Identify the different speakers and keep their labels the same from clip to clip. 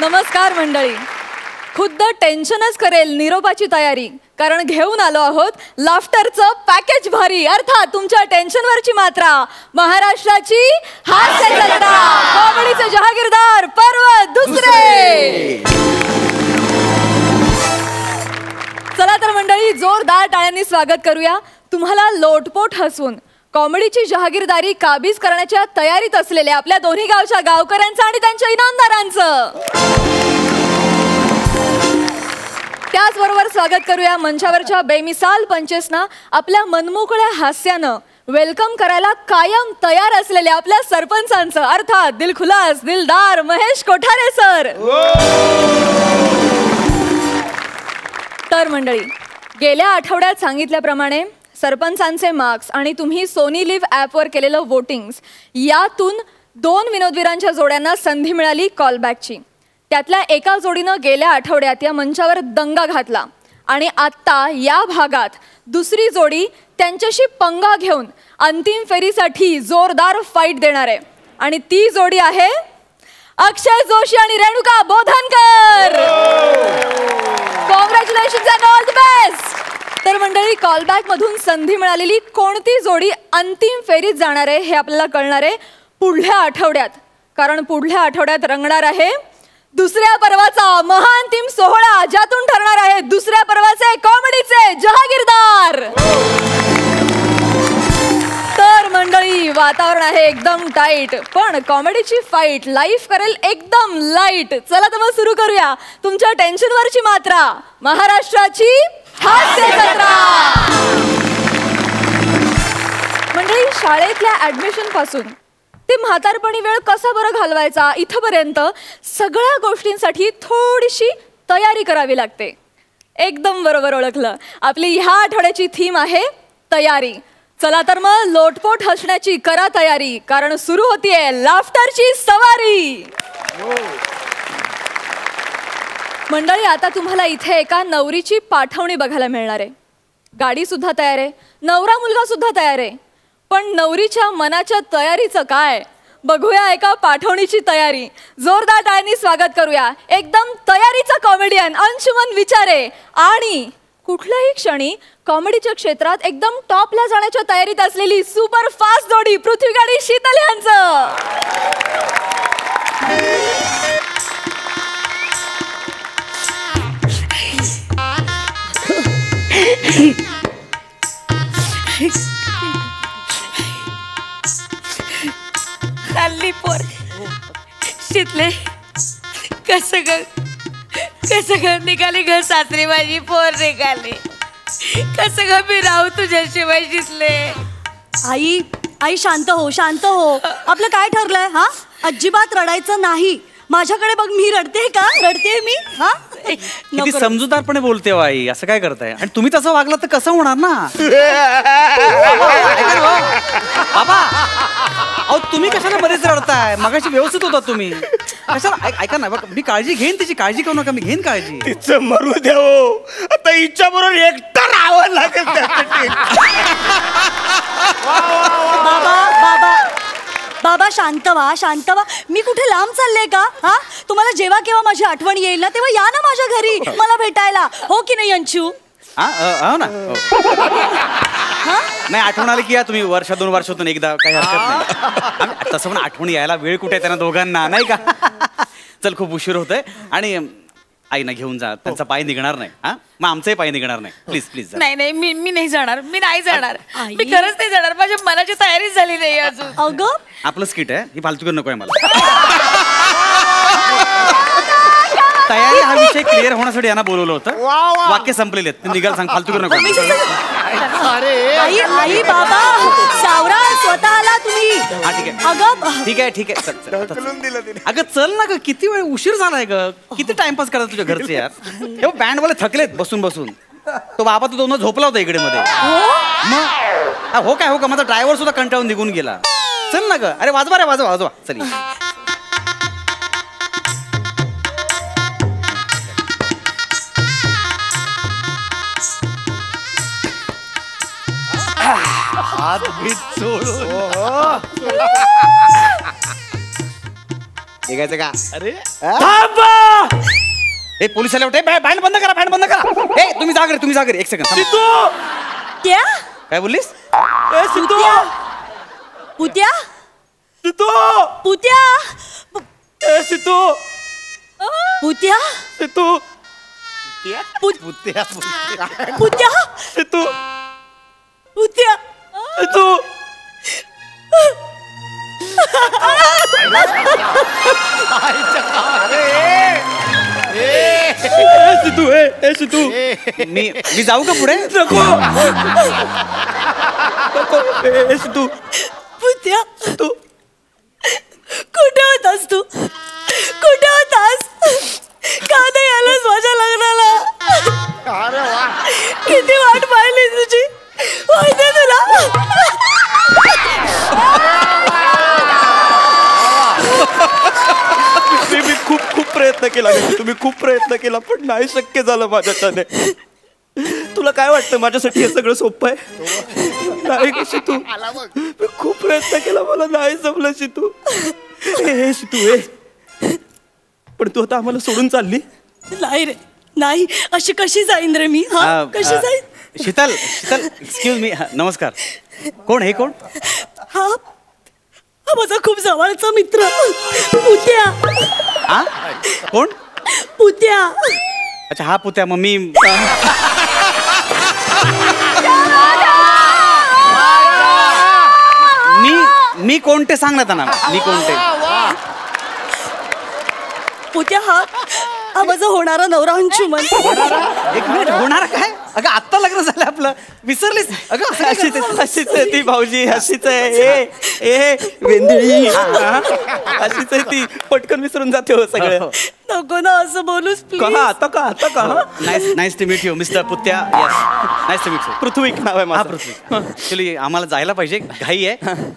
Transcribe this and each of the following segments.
Speaker 1: नमस्कार मंडळी. खुद्द टेन्शनच करेल निरोपाची तयारी, कारण घेऊन आलो आहोत लाफ्टरचं पॅकेज भारी, अर्थात तुमच्या टेन्शनवरची मात्रा. महाराष्ट्राची हास्य जत्रा, कॉमेडीचे जहागीरदार पर्व दुसरे. चला तर मंडळी, जोरदार टाळ्यांनी स्वागत करूया तुम्हाला लोटपोट हसवून कॉमेडीची जहागीरदारी काबीज करण्याच्या तयारीत असलेल्या आपल्या दोन्ही गावच्या गावकऱ्यांचं आणि त्यांच्या इनामदारांचं. त्याचबरोबर स्वागत करूया मंचावरच्या बेमिसाल पंचेसना आपल्या मनमोकळ्या हास्यानं वेलकम करायला कायम तयार असलेल्या आपल्या सरपंचांचं, अर्थात दिलखुलास दिलदार महेश कोठारे सर. तर मंडळी, गेल्या आठवड्यात सांगितल्याप्रमाणे सरपंचांचे मार्क्स आणि तुम्ही सोनी लिव्ह ॲपवर केलेलं वोटिंग्स यातून 2 विनोदवीरांच्या जोड्यांना संधी मिळाली कॉलबॅकची. त्यातल्या एका जोडीनं गेल्या आठवड्यात या मंचावर दंगा घातला आणि आत्ता या भागात दुसरी जोडी त्यांच्याशी पंगा घेऊन अंतिम फेरीसाठी जोरदार फाईट देणार आहे. आणि ती जोडी आहे अक्षय जोशी आणि Renuka Bodhankar. Congratulations and all the best. तर मंडळी, कॉलबॅक मधून संधी मिळालेली कोणती जोडी अंतिम फेरीत जाणार आहे हे आपल्याला कळणार आहे पुढल्या आठवड्यात, कारण पुढल्या आठवड्यात रंगणार आहे दुसऱ्या पर्वाचा महाअंतिम सोहळा, ज्यातून ठरणार आहे दुसऱ्या पर्वाचे कॉमेडीचे जहागीरदार. तर मंडळी, वातावरण आहे एकदम टाईट, पण कॉमेडीची फाईट लाईफ करेल एकदम लाईट. चला तर मग सुरू करूया तुमच्या टेन्शनवरची मात्रा, महाराष्ट्राची हास्य जत्रा. मंडळी, शाळेतल्या ऍडमिशन पासून ते म्हातारपणी वेळ कसा बरं घालवायचा इथपर्यंत सगळ्या गोष्टींसाठी थोडीशी तयारी करावी लागते. एकदम बरोबर ओळखलं. आपली ह्या आठवड्याची थीम आहे तयारी. चला तर मग लोटपोट हसण्याची करा तयारी, कारण सुरू होतीये लाफ्टरची सवारी. मंडळी, आता तुम्हाला इथे एका नवरीची पाठवणी बघायला मिळणार आहे. गाडी सुद्धा तयार आहे, नवरा मुलगा सुद्धा तयार आहे, पण नवरीच्या मनाच्या तयारीचं काय, बघूया एका पाठवणीची तयारी. जोरदार टाळ्यांनी स्वागत करूया एकदम तयारीचा कॉमेडियन अंशुमन विचारे आणि कुठल्याही क्षणी कॉमेडीच्या क्षेत्रात एकदम टॉपला जाण्याच्या तयारीत असलेली सुपर फास्ट जोडी पृथ्वी गाडी शीतल यांचं.
Speaker 2: चालली पोर शितले, कसं ग निघाली घर सासरी, माझी पोर निघाली. कसं ग मी राहू तुझ्याशिवाय शितले.
Speaker 3: आई आई शांत हो, शांत हो. आपलं काय ठरलंय? हा, अजिबात रडायचं नाही. माझ्याकडे बघ, मी रडते का? रडते मी? हा,
Speaker 4: किती समजूतदारपणे बोलते हो आई, असं काय करताय? आणि तुम्ही तसं वागला तर कसं होणार ना बाबा. अहो, तुम्ही कशाला बरेच रडताय? मगाशी व्यवस्थित होता तुम्ही, कशाला? ऐका ना, मी काळजी घेईन, तिची काळजी करू नका, मी घेईन काळजी.
Speaker 5: तिचं मरू द्या हो, आता हिच्या बरोबर एकटा राहावं लागेल.
Speaker 3: बाबा शांत व्हा, शांत व्हा. मी कुठे लांब चालले का? हा, तुम्हाला जेव्हा केव्हा माझी आठवण येईल ना, तेव्हा या ना माझ्या घरी मला भेटायला, हो की नाही अंशू?
Speaker 4: हो ना. नाही, आठवण आली की या तुम्ही, 1-2 वर्षातून एकदा, काही हरकत नाही. तसं पण आठवण यायला वेळ कुठे आहे त्यांना दोघांना, नाही का? चल, खूप उशीर होतोय आणि आईना घेऊन जा, त्यांचा पाय निघणार नाही. हा, मग आमचाही पाय निघणार नाही. Please please.
Speaker 2: नाही नाही, मी नाही जाणार, मी नाही जाणार, मी खरंच नाही जाणार. माझ्या मनाची तयारी झाली नाही अजून.
Speaker 3: अगं,
Speaker 4: आपलं स्किट आहे, ही फालतू नको आहे मला. तयारी हा विषय क्लिअर होण्यासाठी यांना बोलवलं होतं. वाक्य संपलेले आहेत, निघाल सांग, फालतू नको.
Speaker 3: आई आई बाबा सावरा स्वतःला तुम्ही.
Speaker 4: हा, ठीक आहे.
Speaker 3: अगं,
Speaker 4: ठीक आहे, ठीक आहे. अगं चल ना ग, किती वेळ उशीर झालाय ग, किती टाइमपास करतात तुझ्या घरचे यार. हे बँडवाले थकलेत बसून बसून. तो बाबा तो दोन झोपला होता इकडे मध्ये. मग हो काय, हो का, माझा ड्रायव्हर सुद्धा कंटाळून निघून गेला. चल ना ग, अरे वाजवा रे, वाजवा वाजवा, चल.
Speaker 5: हात बीत सोडून
Speaker 4: निघायचं का?
Speaker 5: अरे
Speaker 4: हे पोलीस आले होते. बँड बंद करा, बँड बंद करा. हे तुम्ही जा घरी, एक सेकंड.
Speaker 5: सिद्धू
Speaker 3: क्या
Speaker 4: काय बोललीस?
Speaker 5: ए सिद्धू
Speaker 3: पुत्या
Speaker 5: सिद्धू
Speaker 3: पुत्या
Speaker 5: ए सिद्धू
Speaker 3: पुत्या
Speaker 5: सिद्धू
Speaker 3: पुत्या
Speaker 5: सिद्धू
Speaker 3: पुत्या
Speaker 5: सिद्धू सिद्धू ए सिद्धू
Speaker 4: मी जाऊ का पुढे?
Speaker 5: नको ए सिद्धू
Speaker 3: पुत्या
Speaker 5: तू
Speaker 3: कुठे होतास तू? कुठे होतास? का नाही आलास माझ्या लग्नाला? किती वाट पाहिली तुझी, माहितीये तुला?
Speaker 5: मी खूप प्रयत्न केला. तुम्ही खूप प्रयत्न केला पण नाही शक्य झालं माझ्याच्याने. तुला काय वाटतं माझ्यासाठी हे सगळं सोपं आहे? नाही का सिद्धू, मी खूप प्रयत्न केला, मला नाही जमलं सिद्धू. ए सिद्धू ए, पण तू आता आम्हाला सोडून चालली?
Speaker 3: नाही रे, नाही. अशी कशी जाईन रे मी? हा कशी जाईन?
Speaker 4: Sheetal excuse me. नमस्कार. कोण हे? कोण?
Speaker 3: हा हा माझा खूप जवळचा मित्र पुत्या.
Speaker 4: हा कोण?
Speaker 3: पुत्या.
Speaker 4: अच्छा हा पुत्या. मग मी कोणते सांग ना त्यांना. मी कोणते?
Speaker 3: पुत्या हा माझा होणारा नवरा अंशुमन.
Speaker 4: एक मिनिट, होणार काय? अगं आत्ता लग्न झालं आपलं, विसरलीस? अगं
Speaker 5: अशीच आहे ती भाऊजी, अशीच आहे. ए वेंदळी अशीच आहे ती, पटकन विसरून जाते हो सगळं.
Speaker 3: नको ना असं बोलूस प्लीज.
Speaker 5: आता
Speaker 4: nice to meet you mister Putya. Yes, nice to meet you.
Speaker 5: Prithvi नाव आहे
Speaker 4: हा
Speaker 5: माझं.
Speaker 4: पृथ्वी. ऍक्च्युली आम्हाला जायला पाहिजे, घाई आहे.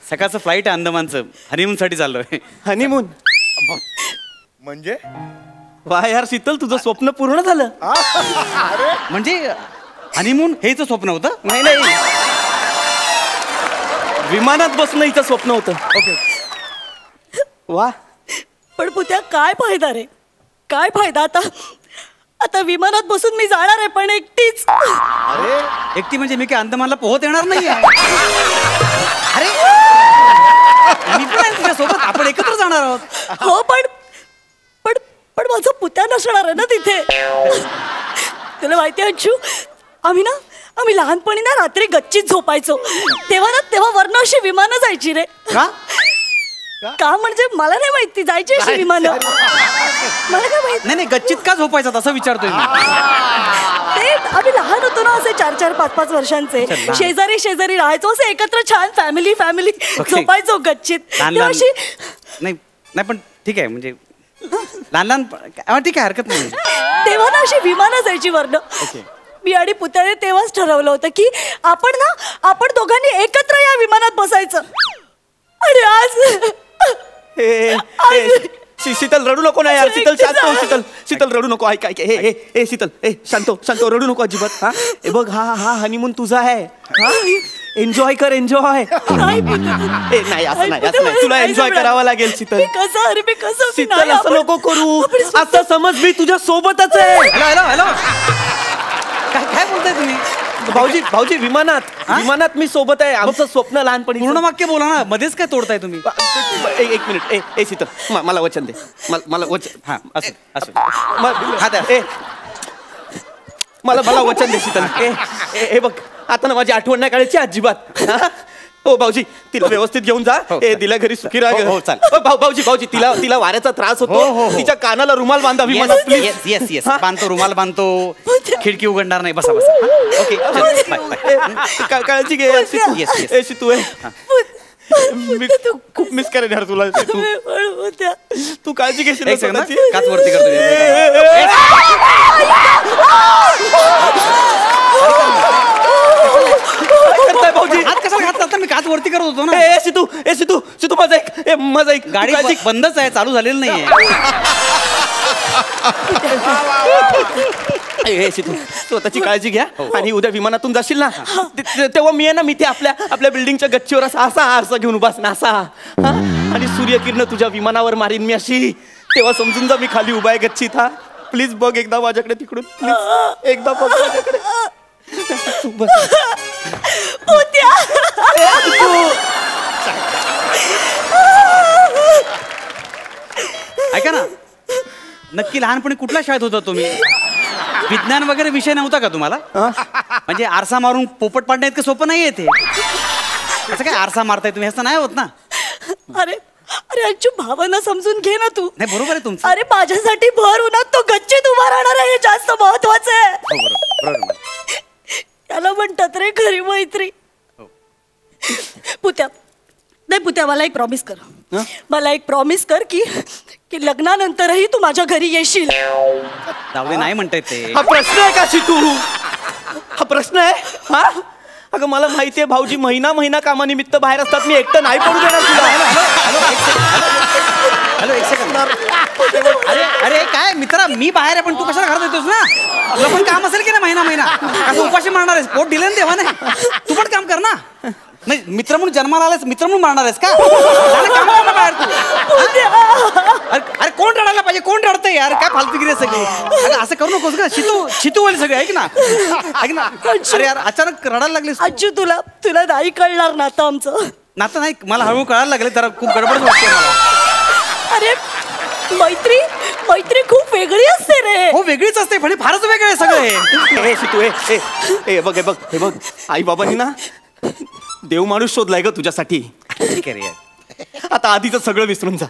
Speaker 4: सकाळचं फ्लाईट आहे अंदमानचं, हनीमून साठी चाललोय.
Speaker 5: हनीमून
Speaker 6: म्हणजे
Speaker 5: वा यार शीतल, तुझं स्वप्न पूर्ण झालं.
Speaker 4: म्हणजे हनीमून हेच स्वप्न होतं?
Speaker 5: नाही विमानात बसणं हिचं स्वप्न होतं.
Speaker 4: ओके.
Speaker 5: वा
Speaker 3: पण पुत्या काय फायदा रे, काय फायदा? आता विमानात बसून मी जाणार आहे पण एकटीच.
Speaker 4: एकटी म्हणजे मी काय अंदमानला पोहत येणार नाही? अरे मी पण आहे तुझ्यासोबत, आपण एकत्र जाणार आहोत.
Speaker 3: हो पण माझा पुत्या नसणार आहे ना तिथे. तुला माहिती अंशू, आम्ही लहानपणी ना रात्री गच्चीत झोपायचो. तेव्हा वरनं अशी विमानं जायची रे. का म्हणजे मला नाही माहिती, जायची अशी विमानं. मला काय माहिती.
Speaker 4: नाही गच्चीत का झोपायचं असं विचारतोय मी.
Speaker 3: ते आम्ही लहान होतो ना, असे 4-4, 5-5 वर्षांचे. शेजारी राहायचो, असे एकत्र छान फॅमिली झोपायचो गच्चीत. तेव्हा अशी
Speaker 4: नाही पण ठीक आहे, म्हणजे लहान ठीक आहे, हरकत नाही.
Speaker 3: तेव्हा ना अशी विमानं जायची वरनं. मी आणि पुत्याने तेव्हाच ठरवलं होतं की आपण दोघांनी एकत्र या विमानात बसायचं. आणि आज
Speaker 5: शीतल रडू नको ना यार. शीतल शांत हो. शीतल रडू नको. ऐक ए शीतल शांत रडू नको अजिबात. हा बघ, हा हनीमून तुझा आहे. हा एन्जॉय कर, एन्जॉय. नाही असं नाही, तुला एन्जॉय करावं लागेल शीतल. शीतल असं नको करू. असं समज मी तुझ्या सोबतच आहे.
Speaker 4: हॅलो काय बोलताय तुम्ही?
Speaker 5: भाऊजी विमानात मी सोबत आहे. आमचं स्वप्न लहानपणी.
Speaker 4: पूर्ण वाक्य बोला ना, मध्येच काय तोडताय तुम्ही?
Speaker 5: एक मिनिट. ए शीतल मला वचन दे. मला वचन.
Speaker 4: हा असं
Speaker 5: मला वचन दे शीतल. ए बघ, आता ना माझी आठवण नाही काढायची अजिबात. हो भाऊजी, तिला व्यवस्थित घेऊन जा. दिल्या घरी सुखी राहा.
Speaker 4: हो चालेल.
Speaker 5: भाऊजी तिला वाऱ्याचा त्रास होतो. तिच्या कानाला रुमाल बांधा विमानात प्लीज.
Speaker 4: येस बांधतो, रुमाल बांधतो. खिडकी उघडणार नाही. बसा. ओके
Speaker 5: काळजी घे.
Speaker 4: येस
Speaker 5: तू मी खूप मिस करेन यार तुला. तू काळजी घेशील.
Speaker 4: काच वरती करतो.
Speaker 5: भाऊजी
Speaker 4: हात कशाला घातला? मी काच वरती करत होतो ना.
Speaker 5: सितू माझा एक
Speaker 4: गाडी बंदच आहे, चालू झालेली नाहीये.
Speaker 5: हे सीतू स्वतःची काळजी घ्या आणि उद्या विमानातून जाशील ना तेव्हा मी आहे ना मी ते आपल्या बिल्डिंगच्या गच्चीवर असा आरसा घेऊन उभास ना असा आणि सूर्यकिरण तुझ्या विमानावर मारीन मी अशी तेव्हा समजून जा मी खाली उभा आहे गच्चीत हा प्लीज बघ एकदा माझ्याकडे तिकडून प्लीज एकदा बघ माझ्याकडे
Speaker 4: ऐका ना नक्की लहानपणी कुठल्या शाळेत होता तुम्ही विज्ञान वगैरे विषय नव्हता का तुम्हाला म्हणजे आरसा मारून पोपट पाडणं इतकं सोपं नाहीये ते असं काय आरसा मारताय तुम्ही असं नाही होत ना
Speaker 3: अरे अरे अंशू भावना समजून घे ना तू
Speaker 4: नाही बरोबर आहे तुमचं
Speaker 3: अरे माझ्यासाठी भर उन्हात तो गच्चीत उभा राहणार आहे हे जास्त महत्वाचं आहे
Speaker 4: बरोबर
Speaker 3: त्याला म्हणतात रे खरी मैत्री पुत्या नाही पुत्या मला एक प्रॉमिस कर मला एक प्रॉमिस कर की लग्नानंतरही तू माझ्या घरी येशील
Speaker 4: जाऊ नाही म्हणताय ते
Speaker 5: हा प्रश्न आहे का तू हा प्रश्न आहे हा अगं मला माहितीये भाऊजी महिना कामानिमित्त बाहेर असतात मी एकटं नाही पडू देणार तुला
Speaker 4: हॅलो एक सेकंड अरे अरे काय मित्रा मी बाहेर आहे पण तू कशाला घरात येतोस ना तुला पण काम असेल की ना महिना असं उपाशी मारणार आहेस पोट दिलं ना देवाने तू पण काम कर ना नाही मित्र म्हणून जन्माला आलास मित्र म्हणून मारणार आहेस का कामाला बाहेर तू अरे कोण रडायला पाहिजे कोण रडतंय यार काय फालतूगिरी सगळी अरे असं करू नकोस का शितू होईल सगळे ऐक ना अरे यार अचानक रडायला लागलीस
Speaker 3: अंशू तुला नाही कळणार नातं आमचं
Speaker 4: नातं नाही मला हळूहळू कळायला लागले जरा खूप गडबड वाटते मला
Speaker 3: अरे मैत्री खूप वेगळी असते रे
Speaker 4: हो वेगळीच असते पण फारच वेगळे आहे सगळे
Speaker 5: हे शितू हे बघ आई बाबांनी ना देव माणूस शोधलाय ग तुझ्यासाठी
Speaker 4: ठीक आहे रे
Speaker 5: आता आधीच सगळं विसरून जा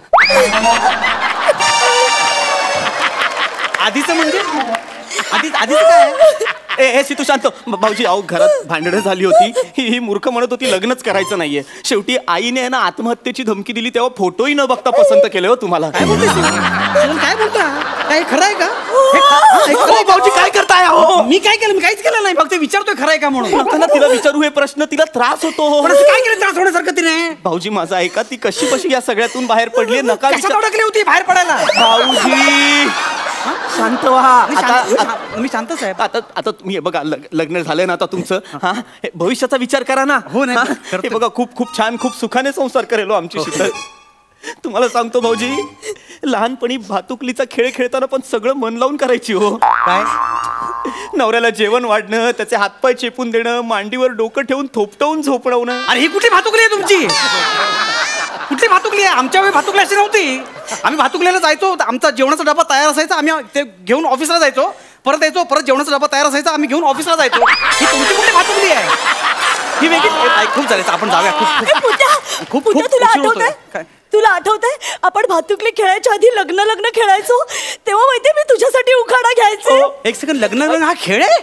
Speaker 4: आधीचं म्हणजे आधीच काय
Speaker 5: ए सितू शांत भाऊजी अहो घरात भांडणं झाली होती ही मूर्ख म्हणत होती लग्नच करायचं नाहीये शेवटी आईने ना आत्महत्येची धमकी दिली तेव्हा फोटोही न बघता पसंत केले हो तुम्हाला
Speaker 4: काय बोलता काय खरं आहे का
Speaker 5: भाऊजी काय करताय अहो
Speaker 4: मी काय केलं मी काहीच केलं नाही फक्त विचारतोय खरं आहे का म्हणून
Speaker 5: तिला विचारू हे प्रश्न तिला त्रास होतो
Speaker 4: काय केलं त्रास होण्यासारखं तिने
Speaker 5: भाऊजी माझा ऐका ती कशी या सगळ्यातून बाहेर पडली नका
Speaker 4: अडकली होती बाहेर पडायला
Speaker 5: भाऊजी शांत व्हा आता
Speaker 4: मी शांतच आहे
Speaker 5: आता तुम्ही बघा लग्न झालंय ना आता तुमचं हा भविष्याचा विचार करा ना
Speaker 4: हो ना
Speaker 5: हे बघा खूप छान खूप सुखाने संसार करेलो आमची शीतल तुम्हाला सांगतो भाऊजी लहानपणी भातुकलीचा खेळ खेळताना पण सगळं मन लावून करायची हो
Speaker 4: काय
Speaker 5: नवऱ्याला जेवण वाढणं त्याचे हातपाय चेपून देणं मांडीवर डोकं ठेवून थोपटवून झोपडवणं
Speaker 4: अरे ही कुठली भातुकली आहे तुमची कुठली भातुकली आहे आमच्या वेळी भातुकली अशी नव्हती आम्ही भातुकलीला जायचो आमचा जेवणाचा डबा तयार असायचा आम्ही ते घेऊन ऑफिसला जायचो परत यायचो परत जेवणाचा डबा तयार असायचा आम्ही घेऊन ऑफिसला जायचो ही तुमची कुठली भातुकली आहे ही वेगळी खूप झाले आपण जाऊया खूप
Speaker 3: तुला आठवतंय आपण भातुकली खेळायच्या आधी लग्न खेळायचो तेव्हा माहितीये मी तुझ्यासाठी उखाणा घ्यायचो
Speaker 4: एक सेकंड लग्न हा खेळ आहे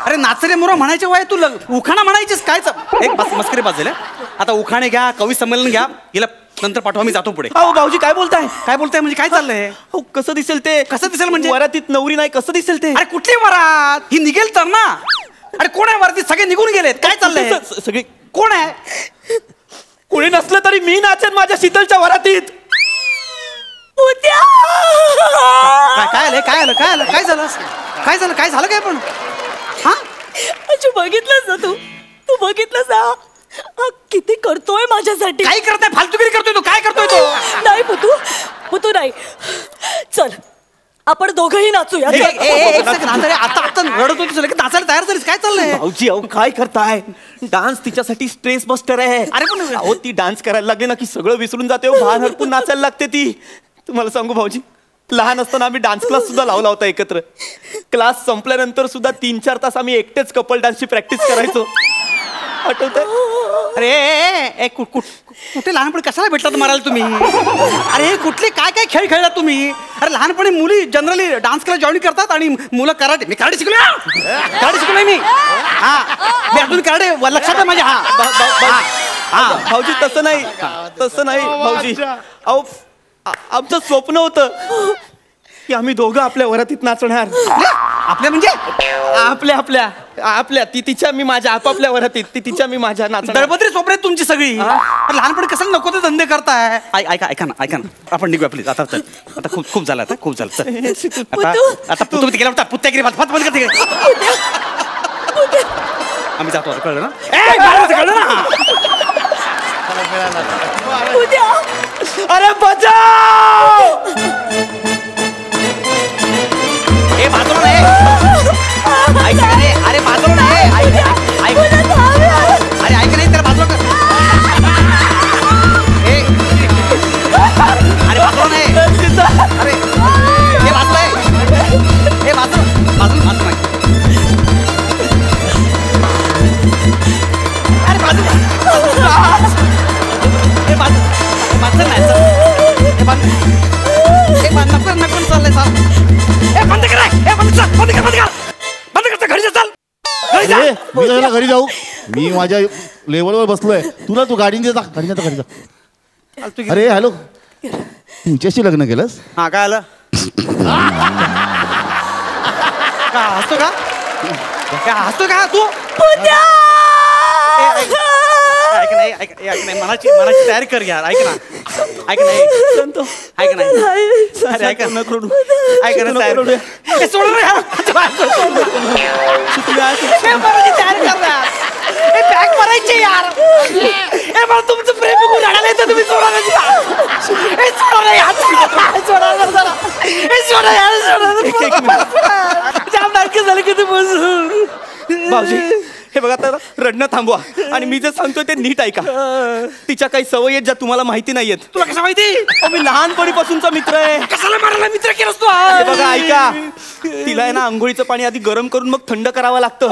Speaker 4: अरे नाचरे मोरा म्हणायचे वय तू उखाणा म्हणायचेस काय एक मस्करी बाजूला आता उखाणे घ्या कवी संमेलन घ्या हिला नंतर पाठवा मी जातो पुढे
Speaker 5: अहो भाऊजी काय बोलताय
Speaker 4: म्हणजे काय चाललंय
Speaker 5: कसं दिसेल ते
Speaker 4: कसं दिसेल म्हणजे
Speaker 5: वरातीत नवरी नाही कसं दिसेल ते
Speaker 4: अरे कुठली वरात ही निघेल तर ना अरे कोण आहे वरातीत सगळे निघून गेलेत काय चाललंय
Speaker 5: सगळे
Speaker 4: कोण आहे
Speaker 5: कोणी नसलं तरी मी नाचेन माझ्या शीतलच्या वरातीत
Speaker 4: काय झालं काय पण हा
Speaker 3: बघितलंस ना तू बघितलंस ना किती करतोय माझ्यासाठी
Speaker 4: काय करताय फालतूगिरी करतोय तो काय करतोय तो
Speaker 3: नाही पुतू नाही चल आपण दोघंही नाचूया
Speaker 4: आता रडत होती नाचायला तयार झालीस काय चाललंय
Speaker 5: भाऊजी अहो काय करताय डान्स तिच्यासाठी स्ट्रेस बस्टर आहे
Speaker 4: अरे पण
Speaker 5: अहो ती डान्स करायला लागली ना की सगळं विसरून जाते भान हरपून नाचायला लागते ती तुम्हाला सांगू भाऊजी लहान असताना आम्ही डान्स क्लास सुद्धा लावला होता एकत्र क्लास संपल्यानंतर सुद्धा 3-4 तास आम्ही एकटेच कपल डान्सची प्रॅक्टिस करायचो आठवतंय
Speaker 4: अरे कुठे लहानपणी कशाला भेटलात मारायला तुम्ही अरे कुठले काय खेळ खेळलात तुम्ही अरे लहानपणी मुली जनरली डान्स क्लास जॉईन करतात आणि मुलं कराटे मी कराटे शिकलोय मी मी अजून कराटे लक्षात आहे माझ्या
Speaker 5: हा भाऊजी तसं नाही भाऊजी अहो आमचं स्वप्न होतं की आम्ही दोघं आपल्या वरातीत नाचणार
Speaker 4: आपल्या म्हणजे
Speaker 5: आपल्या ती तिच्या मी माझ्या आपापल्या वरात ती तिच्या मी माझ्या नाच
Speaker 4: दळपत्री सोपरे तुमची सगळी लहानपणी कसं नको ते धंदे करताय ऐका ना आपण निघूया प्लीज आता खूप झालं खूप झालं आता तुम्ही गेला पुत्यागिरी बंद करते आम्ही जातो कळलं ना कळलं ना
Speaker 5: अरे बचाव
Speaker 4: ए बाजूला नाही अरे बाजूला नाही अरे ऐक नाही त्याला बाजूला कर अरे बाजूला नाही अरे हे बाजूला आहे हे बाजूला नाही अरे बाजूला हे बाजूला नाही हे नको चाललंय चाल बंद कर घरी चाल
Speaker 7: मी त्याला घरी जाऊ मी माझ्या लेवलवर बसलोय तुला तू गाडीने जा घरी जा अरे हॅलो तुमच्याशी लग्न केलंस
Speaker 4: हा काय आलं हसतो का तू ऐक नाही मनाची तयारी कर यार ऐक ना तयारी बॅग भरायची यार मला तुमचं प्रेम बघून रडायला येतं तुम्ही सोडा झालं किती
Speaker 5: भाऊजी हे बघा आता रडणं थांबवा आणि मी जे सांगतोय ते नीट ऐका तिच्या काही सवयी आहेत ज्या तुम्हाला माहिती नाहीयेत
Speaker 4: तुला कसं माहिती
Speaker 5: मी लहानपणीपासूनचा मित्र आहे
Speaker 4: कशाला मारायला मित्र केलास तू
Speaker 5: बघा ऐका तिला आहे ना आंघोळीचं पाणी आधी गरम करून मग थंड करावं लागतं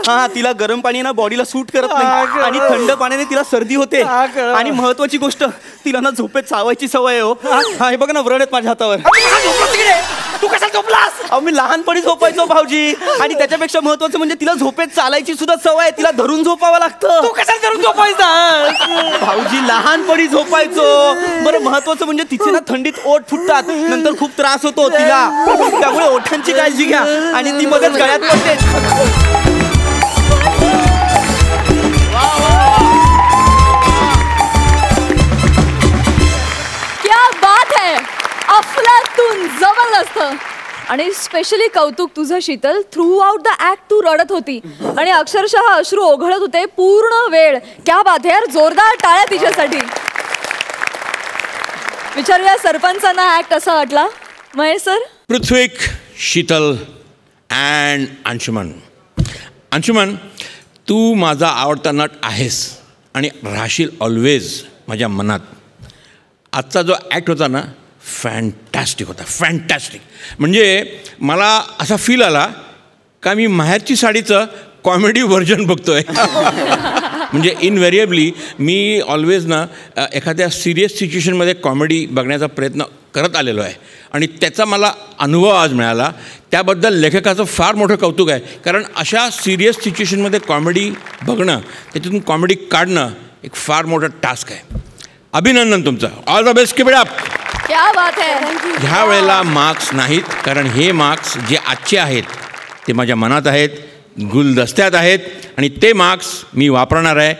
Speaker 5: हा तिला गरम पाणी ना बॉडीला सूट करत नाही आणि थंड पाण्याने तिला सर्दी होते आणि महत्वाची गोष्ट तिला ना झोपेत चावायची सवय आहे हो हा हे बघा ना व्रण आहेत माझ्या हातावर
Speaker 4: तू कशाला झोपलास
Speaker 5: मी लहानपणी झोपायचो भाऊजी आणि त्याच्यापेक्षा महत्वाचं म्हणजे तिला झोपेत चालायची सुद्धा सवय तिला धरून झोपावं लागतं
Speaker 4: तू कशाला धरून झोपायचा
Speaker 5: भाऊजी लहानपणी झोपायचो बरं महत्वाचं म्हणजे तिचे ना थंडीत ओठ फुटतात नंतर खूप त्रास होतो तिला त्यामुळे ओठांची काळजी घ्या आणि ती मध्येच गळ्यात पडते
Speaker 1: क्या बात है अफलातून जबरदस्त आणि स्पेशली कौतुक तुझं Sheetal throughout the act तू रडत होती आणि अक्षरशः अश्रू ओघळत होते पूर्ण वेळ क्या बात है यार जोरदार टाळ्या तिच्यासाठी विचारूया सरपंचांना ऍक्ट असा वाटला महेश सर
Speaker 8: पृथ्वीक शीतल अँड अंशुमन तू माझा आवडता नट आहेस आणि राहशील ऑलवेज माझ्या मनात आजचा जो ॲक्ट होता ना फॅन्टॅस्टिक होता फॅन्टॅस्टिक म्हणजे मला असा फील आला का मी माहेरची साडीचं कॉमेडी व्हर्जन बघतोय म्हणजे इनव्हेरिएबली मी ऑलवेज ना एखाद्या सिरियस सिच्युएशनमध्ये कॉमेडी बघण्याचा प्रयत्न करत आलेलो आहे आणि त्याचा मला अनुभव आज मिळाला त्याबद्दल लेखकाचं फार मोठं कौतुक आहे कारण अशा सिरियस सिच्युएशनमध्ये कॉमेडी बघणं त्याच्यातून कॉमेडी काढणं एक फार मोठं टास्क आहे अभिनंदन तुमचं all the best keep it up
Speaker 1: क्या बात है
Speaker 8: ह्या वेळेला मार्क्स नाहीत कारण हे मार्क्स जे आजचे आहेत ते माझ्या मनात आहेत गुलदस्त्यात आहेत आणि ते मार्क्स मी वापरणार आहे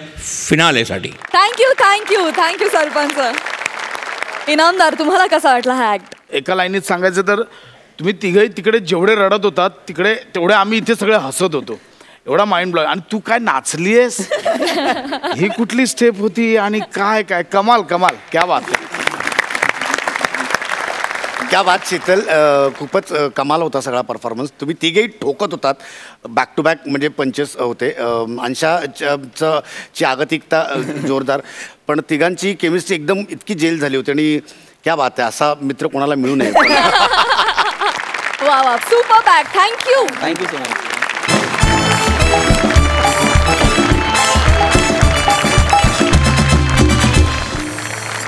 Speaker 8: फिनालेसाठी
Speaker 1: थँक्यू सरपंच इनामदार तुम्हाला कसा वाटला हा ऍक्ट
Speaker 6: एका लाईनीत सांगायचं तर तुम्ही तिघे तिकडे जेवढे रडत होतात तिकडे तेवढे आम्ही इथे सगळे हसत होतो एवढा माइंड ब्लॉ आणि तू काय नाचलीयस ही कुठली स्टेप होती आणि काय काय कमाल क्या बात
Speaker 9: क्या बात शीतल खूपच कमाल होता सगळा परफॉर्मन्स तुम्ही तिघेही ठोकत होतात बॅक टू बॅक म्हणजे पंचेस होते अंशाची आगतिकता जोरदार पण तिघांची केमिस्ट्री एकदम इतकी जेल झाली होती आणि क्या बात आहे असा मित्र कोणाला मिळू नये
Speaker 1: वा super back thank you
Speaker 5: so much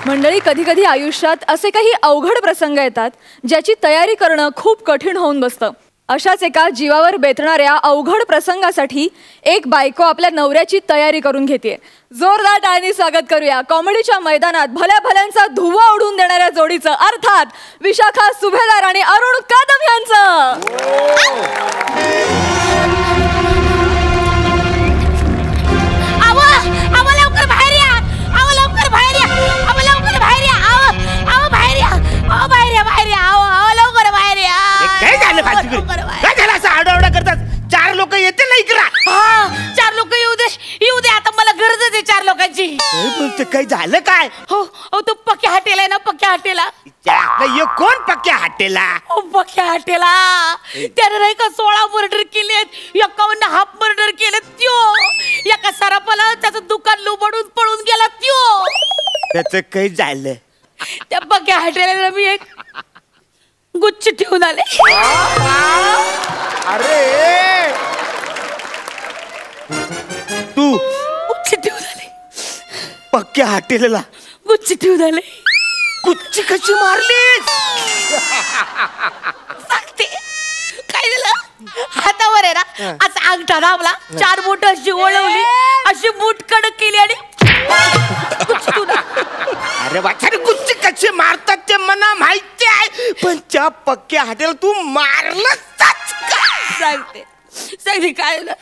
Speaker 1: मंडळी कधी कधी आयुष्यात असे काही अवघड प्रसंग येतात ज्याची तयारी करणं खूप कठीण होऊन बसतं अशाच एका जीवावर बेतणाऱ्या अवघड प्रसंगासाठी एक बायको आपल्या नवऱ्याची तयारी करून घेते जोरदार टाळ्यांनी स्वागत करूया कॉमेडीच्या मैदानात भल्या भल्यांचा धुव्वा उडून देणाऱ्या जोडीचं अर्थात विशाखा सुभेदार आणि अरुण कदम यांचं
Speaker 5: काही झालं काय?
Speaker 2: हो तो पक्या हॉटेल आहे ना, पक्या हॉटेला.
Speaker 5: कोण पक्या हॉटेला?
Speaker 2: पक्या हॉटेला त्याने नाही का 16 मर्डर केलेत, 51 हाफ मर्डर केलेत. त्यो एका सरापाला त्याचं दुकान लुबाडून पळून गेला. त्यो
Speaker 5: त्याचं काही झालं?
Speaker 2: त्या पक्या हॉटेलला मी एक गुच्छ ठेवून आले.
Speaker 5: अरे तू
Speaker 2: गुच्छ ठेवून आले,
Speaker 5: पक्क्या हॉटेलला
Speaker 2: गुच्छ ठेवून आले.
Speaker 5: कुच्ची कशी मारलीस?
Speaker 2: सांगते काय झालं. हातावर आहे ना असा अंगठा दाबला, 4 बोट अशी ओळवली, अशी बूट कडक केली आणि
Speaker 5: अरे वाचारे कुच्ची कशी मारतात ते मला माहिती आहे, पण त्या पक्क्या हॉटेल तू मारलंच का?
Speaker 2: सांगते काय झालं.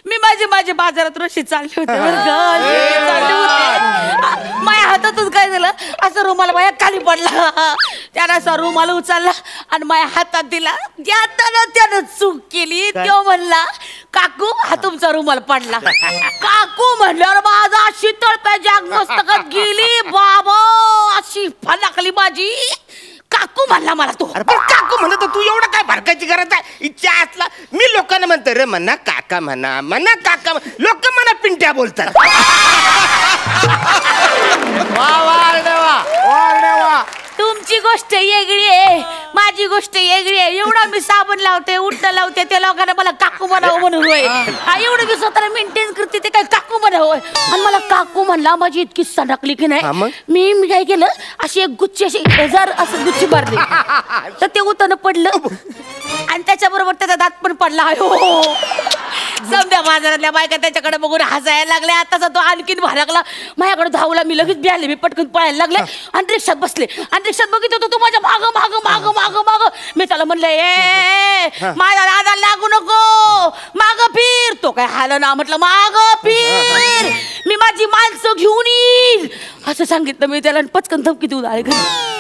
Speaker 2: मी माझे बाजारात रशी चालले होते बरं का, चालले होते. माझ्या हातातून काय झालं, असं रुमाल माझ्या खाली पडला. त्यानं असा रुमाल उचलला आणि माझ्या हातात दिला. त्यानं चूक केली. तो म्हणला काकू हा तुमचा रुमाल पडला. काकू म्हणल्यावर माझा अशी तळप्याच्या मस्तकात गेली बाबा, अशी फलाकली माझी. काकू म्हणला मला तू.
Speaker 5: अरे पण काकू म्हणत तू एवढं काय भडकायची गरज आहे? इच्छा असला मी लोकांना म्हणतो रे म्हणा काका म्हणा काका, लोक म्हणा पिंट्या बोलतात.
Speaker 2: तुमची गोष्ट वेगळी आहे, माझी गोष्ट वेगळी आहे. एवढा मी साबण लावते, उठणं लावते, त्या लोकांना मला काकू म्हणावं म्हणून होय. एवढं मी स्वतःला मेंटेन करते ते काय काकू म्हणावं. आणि मला काकू म्हणला माझी इतकी सणकली की नाही. मी काय केलं, अशी एक गुच्ची अशी जर असं गुच्ची मारली तर ते उतरलं पडलं आणि त्याच्याबरोबर त्याचा दात पण पडला. समजा बाजारातल्या बायका त्याच्याकडे बघून हसायला लागल्या. आताचा तो आणखीन भारागला, माझ्याकडे धावला. मी लगेच बिहारले, मी पटकन पळायला लागले आणि रिक्षात बसले. आणि रिक्षात बघितलं होतं तो माझ्या माग माग माग माग माग. मी त्याला म्हणलं ए माझ्या दादा लागू नको, माग फिर. तो काय हाल ना, म्हटलं माग फिर, मी माझी माणसं घेऊन येईल असं सांगितलं मी त्याला. पचकन धमकी देऊन आले घरी.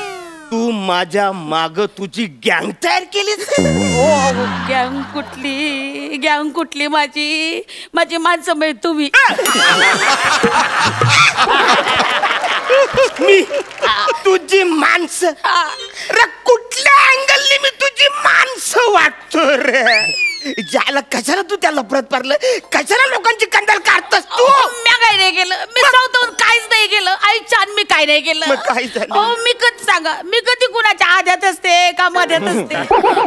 Speaker 5: तू माझ्या माग तुझी गँग तयार केलीस?
Speaker 2: गँग कुठली माझी माणसं मिळत तुम्ही.
Speaker 5: मी तुझी माणसं? कुठल्या अँगलनी मी तुझी माणसं वाटतो रे? ज्याला कशाला तू त्या लफड्यात पडलं, कशाला लोकांची कंदाल काढतस तू?
Speaker 2: मी काय नाही केलं, मी स्वतःहून काहीच नाही केलं. आई छान मी काय नाही केलं.
Speaker 5: काय झालं?
Speaker 2: मी कधी सांगा, मी कधी कुणाच्या आद्यात असते का मध्यात असते?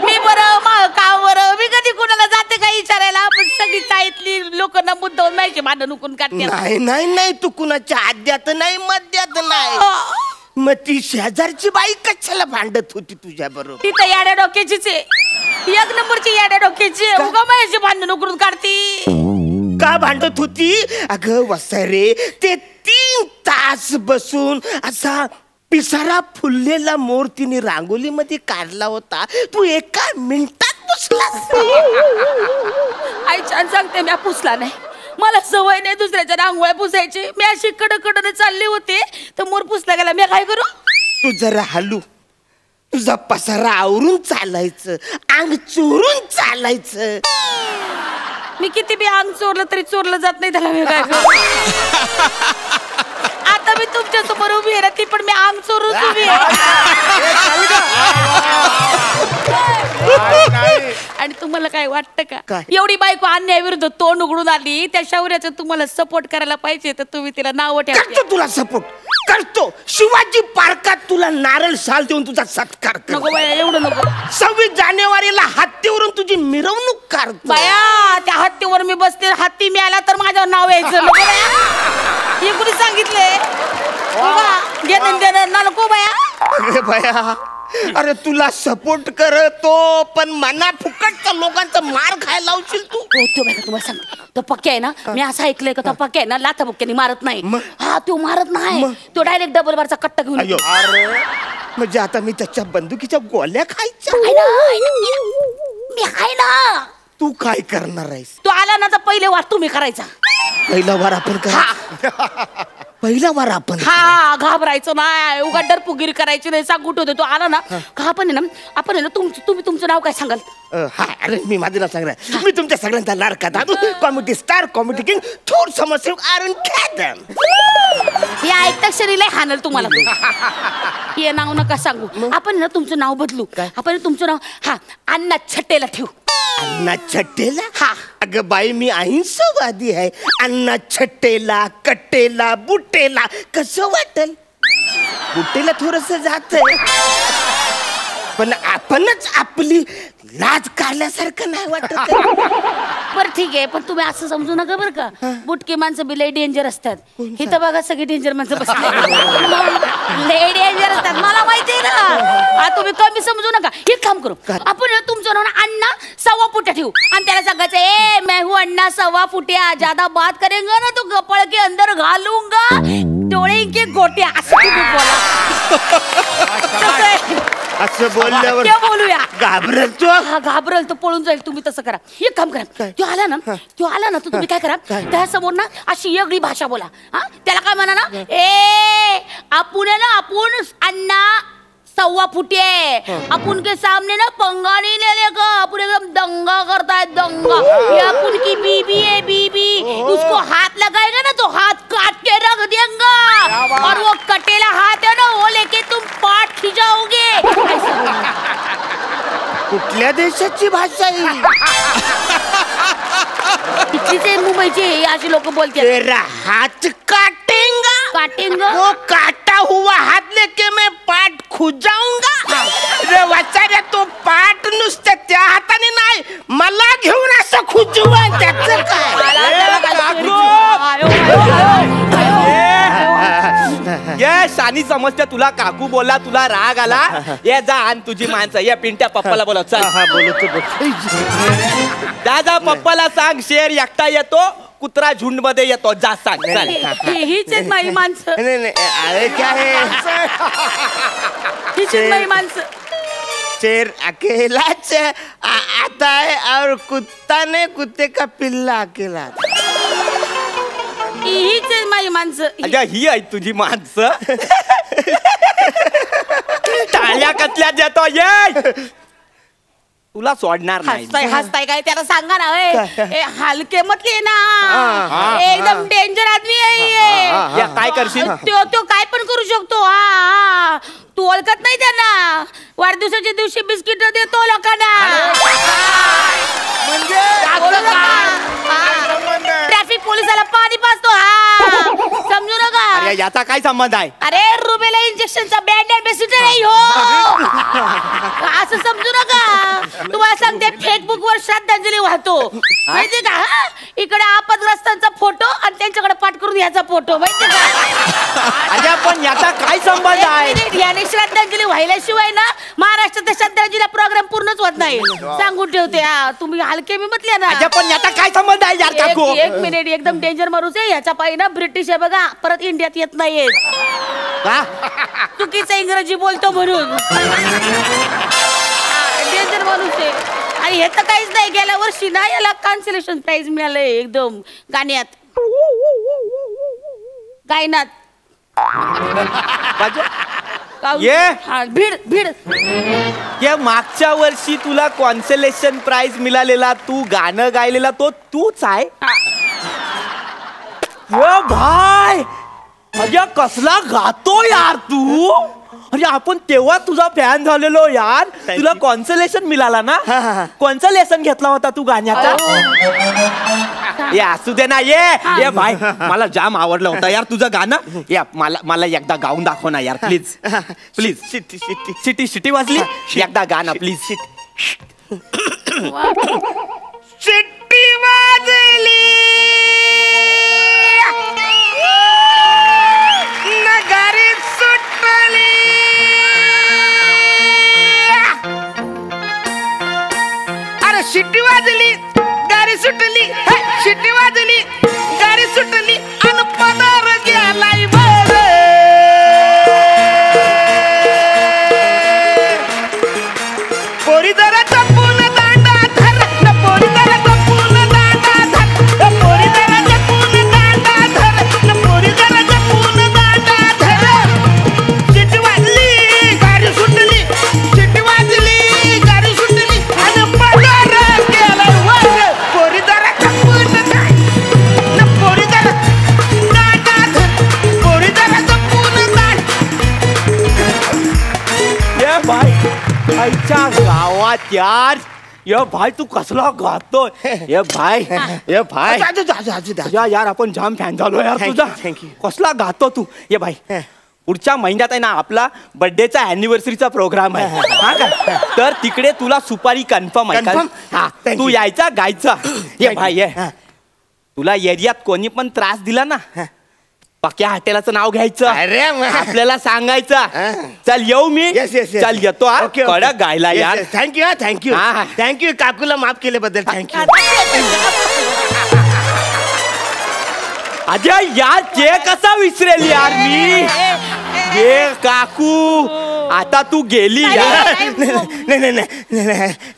Speaker 2: मी बरं का बरं, मी कधी कुणाला जाते का विचारायला? पण सगळी चाळीतली लोक ना मुद्दावून माहिती भांडण उकून काढते.
Speaker 5: नाही तू कुणाच्या आद्यात नाही मध्यात नाही. मग ती शेजारची बाई कशाला भांडत होती तुझ्या बरोबर?
Speaker 2: ती तर याड्या डोक्याचीच आहे, 1 नंबरची याड्या डोक्याची. उगा माझ्याशी भांडण उकरून काढती.
Speaker 5: का भांडत होती? अगं वसारे, ते 3 तास बसून असा पिसारा फुललेला मोर तिने रांगोलीमध्ये काढला होता, तू 1 मिनिटात पुसलास.
Speaker 2: आई छान सांगते, मी पुसला नाही. मला सवय नाही दुसऱ्याच्या रांगोळ्या पुसायची. मी अशी कडकडने चालले होते तर मोर पुसला गेला. मी काय करू?
Speaker 5: तू जरा हलू, तुझा पसारा आवरून चालायचं, अंग चोरून चालायचं.
Speaker 2: मी किती बी अंग चोरलं तरी चोरलं जात नाही त्याला. मी काय करू? आता मी तुमच्या समोर उभी आहे ना, ती पण मी अंग चोरून उभी आहे. आणि तुम्हाला काय वाटतं का, एवढी बायको अन्यायाविरुद्ध तोंड उघडून आली, त्या शौर्याचं तुम्हाला सपोर्ट करायला पाहिजे तर तुम्ही तिला नाव ठेवता.
Speaker 5: तुला सपोर्ट करतो. शिवाजी पार्कात तुला नारळ शाल देऊन तुझा सत्कार करतो.
Speaker 2: नको बाया, एवढं नको.
Speaker 5: 26 जानेवारीला हत्तीवरून तुझी मिरवणूक करतो.
Speaker 2: बाया त्या हत्तीवर मी बसते, हत्ती मिळाला तर माझ्यावर नाव यायचं. नको बाया, हे कुणी सांगितलंय? घेणं नको बाया.
Speaker 5: अरे बाया, अरे तुला सपोर्ट करतो पण मना फुकटच्या लोकांचा मार खायला लावशील तू.
Speaker 2: तुम्हाला सांगतो, तो पक्या आहे ना, मी असं ऐकलंय का तो पक्या आहे ना लाथा बुक्क्याने मारत नाही. हा तो मारत नाही, तो डायरेक्ट डबल बारचा कट्टा घेऊन.
Speaker 5: अरे म्हणजे आता मी त्याच्या बंदुकीच्या गोळ्या खायच्या?
Speaker 2: मी आहे ना.
Speaker 5: तू काय करणार आहेस?
Speaker 2: तो आला ना तर पहिले वार तुम्ही करायचा.
Speaker 5: पहिला वार आपण पहिला वार आपण
Speaker 2: हा घाबरायचं नाही, उगा डरपुगिरी करायची नाही. सांगूट होते तो आला ना का आपण आहे ना, आपण आहे ना तुम्ही तुमचं नाव काय सांगाल?
Speaker 5: हा अरे मी माझं नाव सांगणार. मी तुमच्या सगळ्यांचा लाडका दादू, कॉमेडी स्टार, कॉमेडी किंग, थोर समस्या आरण कॅदम.
Speaker 2: हे ऐकता शरीला हाणल तुम्हाला. हे नाव नका सांगू. आपण ना तुमचं नाव बदलू. आपण तुमचं नाव अण्णा छट्टेला ठेवू.
Speaker 5: अण्णा छट्टेला?
Speaker 2: हा.
Speaker 5: अगं बाई, मी अहिंसावादी आहे. अण्णा छट्टेला, कट्टेला, बुट्टेला कसं वाटेल? बुट्टेला थोडस जात, पण आपणच आपली लाज काढल्यासारखं नाही वाटत.
Speaker 2: बरं ठीक आहे, पण तुम्ही असं समजू नका बरं का. बुटके माणसं बी लय डेंजर असतात. हे तर बघा सगळी डेंजर माणसं बसतात. लय डेंजर असतात, मला माहितीये ना. तुम्ही कमी समजू नका. एक काम करू, आपण तुमचं नाव अण्णा 1.25 फुट्या ठेवू आणि त्याला सांगायचं, ए मैं हूँ अण्णा 1.25 फुट्या, ज्यादा बात करेंगे ना तो गपळ के अंदर घालूंगा डोळे के गोट्या. असं तुम्ही बोला.
Speaker 5: असं बोलल्यावर
Speaker 2: बोलूया.
Speaker 5: घाबरल तो.
Speaker 2: हा घाबरल तो, पळून जाईल. तुम्ही तसं करा. एक काम करा, तो आला ना तर तुम्ही काय करा, त्यासमोर ना अशी वेगळी भाषा बोला. हा, त्याला काय म्हणा ना, ए आपण आहे ना, आपण अण्णा 1.25 फुटे, अपन के सामने ना पंगा नहीं लेने का, अपन एकदम दंगा करता है, दंगा. ये अपन की बीबी है, बीबी. उसको हाथ लगाएगा ना तो हाथ काट के रख देंगे, और वो कटेला हाथ है ना वो लेके तुम पाट खिंचाओगे.
Speaker 5: कुठल्या देशाची भाषा आहे?
Speaker 2: तिथे मुंबईचे अशी लोक बोलते.
Speaker 5: तेरा हाथ काटेंगा,
Speaker 2: काटेंगा,
Speaker 5: वो काटा हुआ हाथ लेके मैं पाट खुजाऊंगा. रे वाचाऱ्या, तो पाट नुसतं त्या हाताने नाही, मला घेऊन असं खुजवा. त्याचं
Speaker 10: ये शानी समजते तुला. काकू बोला, तुला राग आला. ये जा आण तुझी माणसं. ये पिंट्या पप्पाला बोला. चल जा पप्पाला सांग, शेर एकटा येतो, कुत्रा झुंड मध्ये येतो. जा सांग.
Speaker 2: हीच आहेत माझी माणसं.
Speaker 5: नाही, अरे क्या है,
Speaker 2: हीच आहेत माझी माणसं.
Speaker 5: शेर अकेलाच आता है और कुत्ता ने कुत्ते का पिल्ला अकेला.
Speaker 2: हीच आहेत माझी माणसं.
Speaker 10: अगं ही आहे तुझी माणसं. टाळ्या कसल्या देतो. ये तुला सोडणार नाही.
Speaker 2: हसताय काय, त्याला सांगा ना. हलके मतली ना, एकदम डेंजर आदमी आहे.
Speaker 10: काय करशील?
Speaker 2: तो काय पण करू शकतो. हा, तू ओळखत नाही त्यांना. वाढदिवसाच्या दिवशी बिस्किट देतो लोकांना. ट्रॅफिक पोलिसाला पाणी पाजतो. हा, समजू नका.
Speaker 10: अरे याचा काय संबंध आहे?
Speaker 2: अरे रुबेला इंजेक्शनचा बँड अँबॅसिडर आहे हो. असं समजू नका. तुम्हाला सांगते, फेसबुक वर श्रद्धांजली वाहतो माहितीये का. इकडे आपदग्रस्तांचा फोटो आणि त्यांच्याकडे पाठ करून याचा फोटो, माहितीये का.
Speaker 10: अरे पण याचा काय संबंध आहे?
Speaker 2: याने श्रद्धांजली व्हायल्याशिवाय ना महाराष्ट्रात श्रद्धांजली प्रोग्राम पूर्णच होत नाही. सांगून ठेवते. तुम्ही हलके मी म्हटले ना.
Speaker 10: अरे पण याचा काय संबंध आहे यार काकू?
Speaker 2: एक मिनिट, एकदम डेंजर माणूस आहे. ह्याच्या पायी ना ब्रिटिश आहे बघा, परत इंडियात येत नाहीये. चुकीचं इंग्रजी बोलतो म्हणून. डेंजर माणूस आहे. आणि हे तर काहीच नाही. गेल्या वर्षी ना याला कॉन्सलेशन प्राइज मिळालंय एकदम गाण्यात, गायनात.
Speaker 10: ये
Speaker 2: भीड भीड.
Speaker 10: ये मागच्या वर्षी तुला कॉन्सलेशन प्राइज मिळालेला, तू गाणं गायलेला तो तूच आहे. यो भाई, अरे कसला गातो यार तू. अरे आपण तेव्हा तुझा फॅन झालेलो यार. तुला कॉन्सलेशन मिळाला ना. कोणचं लेसन घेतला होता तू गाण्याचा? ये असू दे ना. ये भाई, मला जाम आवडलं होतं यार तुझं गाणं. या मला एकदा गाऊन दाखव ना यार, प्लीज प्लीज. शिटी शिटी वाजली. एकदा गाणं प्लीज.
Speaker 5: शिट्टी वाजली, नगारी सुटली. अरे शिट्टी वाजली, गाडी सुटली. शिट्टी वाजली, गाडी सुटली, अन पदार गेलाय बर. पोरी जरा जपून दांडा धर, पोरी जरा जपून दांडा धर, पोरी जरा जपून दांडा धर, पोरी जरा जपून दांडा धर. शिट्टी वाजली, गाडी सुटली. शिट्टी वाजली, गाडी सुटली, आणि पदार गेलाय वर. पोरी जरा जपून पोरी जरा दांडा धर,
Speaker 10: यार ये भाई तू कसला गातोय ये भाई यार आपण जाम फॅन झालो यार तुझा
Speaker 5: थँक्यू
Speaker 10: कसला गातो तू ये भाई पुढच्या महिन्यात आहे ना आपला बर्थडेचा अॅनिव्हर्सरीचा प्रोग्राम आहे हा का तर तिकडे तुला सुपारी कन्फर्म आहे तू यायचा गायचा ये भाई ये तुला एरियात कोणी पण त्रास दिला ना पक्या हॉटेलाचं नाव घ्यायचं
Speaker 5: अरे
Speaker 10: आपल्याला सांगायचं चल येऊ मी चल येतो कडक गायला यार
Speaker 5: थँक्यू काकूला माफ केल्याबद्दल थँक्यू
Speaker 10: अजय यार ते कसा विसरेल यार मी ये काकू आता तू गेली यार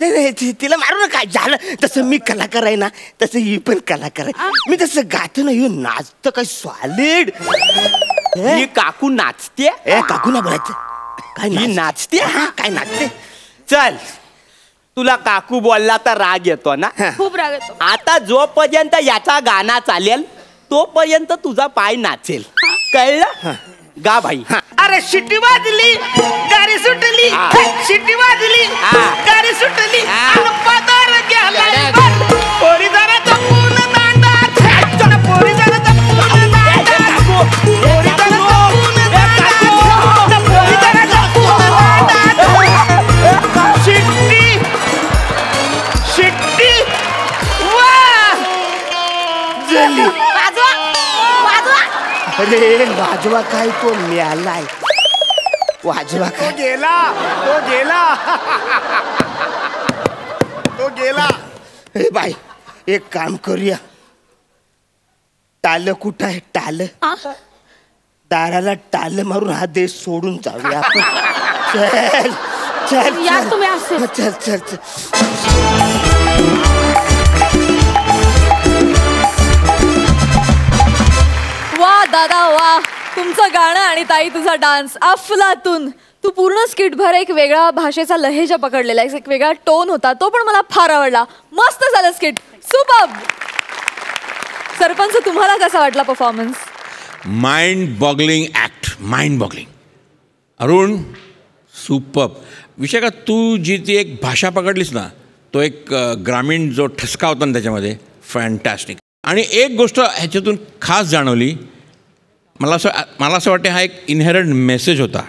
Speaker 5: नाही तिला मारू नका झालं तसं मी कलाकार आहे ना तसं ही पण कलाकार आहे मी तसं गातो ना येऊन नाचतं काय सॉलिड
Speaker 10: ही काकू नाचते
Speaker 5: काकू ना बोलायचं
Speaker 10: काय नाचते
Speaker 5: काय नाचते
Speaker 10: चल तुला काकू बोलला तर राग येतो ना
Speaker 2: खूप राग येतो
Speaker 10: आता जोपर्यंत याचा गाणं चालेल तोपर्यंत तुझा पाय नाचेल कळलं गा भाई
Speaker 5: अरे शिट्टी वाजली गाडी सुटली शिट्टी वाजली गाडी सुटली पदार गेला पोरी जरा जपून दांडा पोरी जरा जपून दांडा पोरी जरा जपून दांडा पोरी जरा जपून दांडा शिट्टी शिट्टी वा जली अरे वाजवा काय तो मिळालाय वाजवा काय तो गेला हे बाई एक काम करूया टाल कुठं आहे टाल दाराला टाल मारून हा देश सोडून जाऊया आपण चल
Speaker 2: यार तुम्ही असे
Speaker 5: चल चल चल
Speaker 1: वा दादा वा तुमचं गाणं आणि ताई तुझा डान्स अफलातून. तू पूर्ण स्किटभर एक वेगळा भाषेचा लहेजा पकडलेला, एक वेगळा टोन होता, तो पण मला फार आवडला. मस्त झालं स्किट, सुपर्ब. सरपंच तुम्हाला कसा वाटला performance?
Speaker 8: Mind boggling act, mind boggling. Arun superb. विषय का तू जी ती एक भाषा पकडलीस ना, तो एक ग्रामीण जो ठसका होता ना त्याच्यामध्ये, फॅन्टॅस्टिक. आणि एक गोष्ट ह्याच्यातून खास जाणवली मला असं वाटते हा एक इनहेरंट मेसेज होता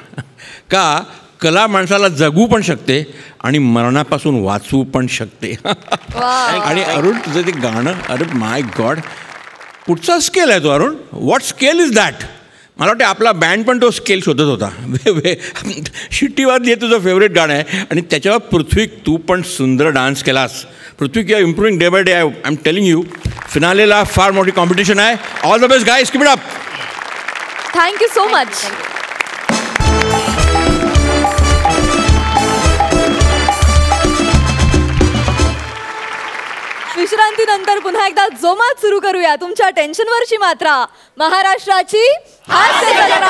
Speaker 8: का कला माणसाला जगू पण शकते आणि मरणापासून वाचवू पण शकते. आणि अरुण तुझं ते गाणं, अरे माय गॉड, कुठचा स्केल आहे तो Arun? What scale is that? मला वाटतं आपला बँड पण तो स्केल शोधत होता. शिट्टी वाजली हे तुझं फेवरेट गाणं आहे आणि त्याच्यावर पृथ्वी तू पण सुंदर डान्स केलास. पृथ्वी किंवा improving day by day. I am telling you, फिनालेला फार मोठी कॉम्पिटिशन आहे. All the best guys, keep it up.
Speaker 1: Thank you so much. विश्रांतीनंतर पुन्हा एकदा जोमात सुरू करूया तुमच्या टेन्शनवरची मात्रा, महाराष्ट्राची हास्य जत्रा.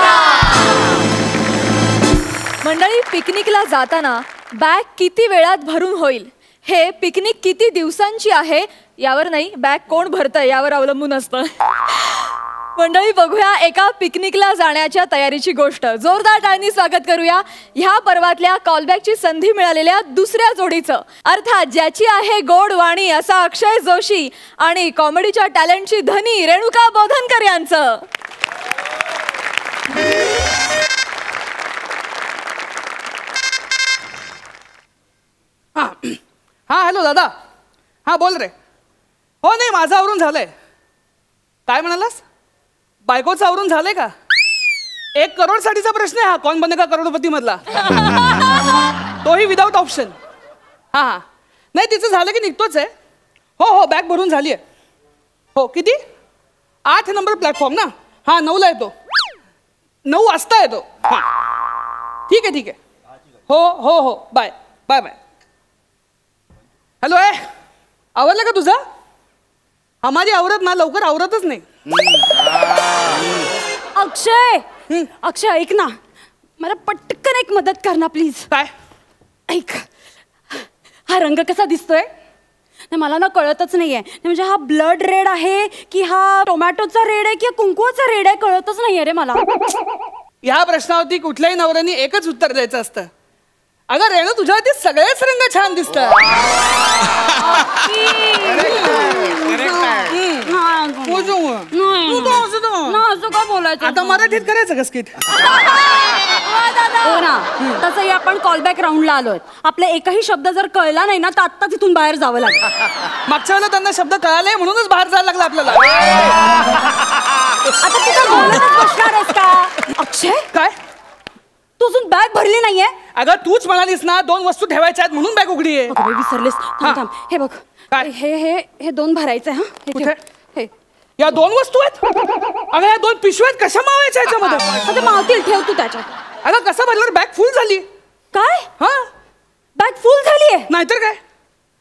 Speaker 1: मंडळी, पिकनिकला जाताना बॅग किती वेळात भरून होईल हे पिकनिक किती दिवसांची आहे यावर नाही, बॅग कोण भरतंय यावर अवलंबून असतं. मंडळी, बघूया एका पिकनिकला जाण्याच्या तयारीची गोष्ट. जोरदार टाळ्यांनी स्वागत करूया ह्या पर्वातल्या कॉलबॅकची संधी मिळालेल्या दुसऱ्या जोडीचं. अर्थात ज्याची आहे गोड वाणी असा अक्षय जोशी आणि कॉमेडीच्या टॅलेंटची धनी रेणुका बोधनकर यांचं.
Speaker 11: हा हॅलो दादा. हा बोल रे. हो नाही, माझं आवरून झालंय. काय म्हणालास? बायकोचं आवरून झालंय का? 1 करोड साठीचा प्रश्न आहे हा, कौन बनेगा करोडपती मधला. तोही विदाउट ऑप्शन. हा हा नाही, तिचं झालं की निघतोच आहे. हो हो, बॅग भरून झाली आहे. हो किती? 8 नंबर प्लॅटफॉर्म ना. हा 9ला येतो. 9 वाजता येतो. हा ठीक आहे ठीक आहे. हो हो हो, बाय बाय बाय. हॅलो, आवरलं का तुझं? आम्हाला आवरत ना, लवकर आवरतच नाही.
Speaker 3: अक्षय अक्षय ऐक ना, मला पटकन एक मदत कर ना प्लीज.
Speaker 11: काय?
Speaker 3: ऐक, हा रंग कसा दिसतोय ना, मला ना कळतच नाहीये. म्हणजे हा ब्लड रेड आहे की हा टोमॅटोचा रेड आहे की कुंकुवाचा रेड आहे, कळतच नाहीये रे मला.
Speaker 11: ह्या प्रश्नावरती कुठल्याही नवऱ्याने एकच उत्तर द्यायचं असतं, अगं रेणू तुझ्यावरती सगळेच रंग छान दिसतात.
Speaker 3: असं का बोलायचं
Speaker 11: आता मराठीत करायचं का स्किट?
Speaker 3: हो ना, तसंही आपण कॉलबॅक राऊंडला आलोय. आपला एकही शब्द जर कळला नाही ना तर आत्ता तिथून बाहेर जावं लागेल.
Speaker 11: मागच्या वेळेला त्यांना शब्द कळाले म्हणूनच बाहेर जायला लागला आपल्याला.
Speaker 3: आता तिथं बोलतच बसणार आहेस का? अक्षय
Speaker 11: काय
Speaker 3: तू अजून बॅग भरली नाहीये?
Speaker 11: अगं तूच म्हणालीस ना 2 वस्तू ठेवायच्या आहेत म्हणून बॅग उघडी आहे.
Speaker 3: अगं, विसरलीस. थांब थांब, हे बघ
Speaker 11: काय?
Speaker 3: हे 2 भरायचे. हा हे ठेव.
Speaker 11: कुठे?
Speaker 3: हे
Speaker 11: या 2 वस्तू आहेत. अगं या 2 पिशव्यात कशा मावायच्या याच्यामध्ये?
Speaker 3: अगं मावतील, ठेव तू त्याच्यात.
Speaker 11: अगं कसं भरल्यावर बॅग फुल झाली.
Speaker 3: काय?
Speaker 11: हा
Speaker 3: बॅग फुल झालीये?
Speaker 11: नाहीतर काय.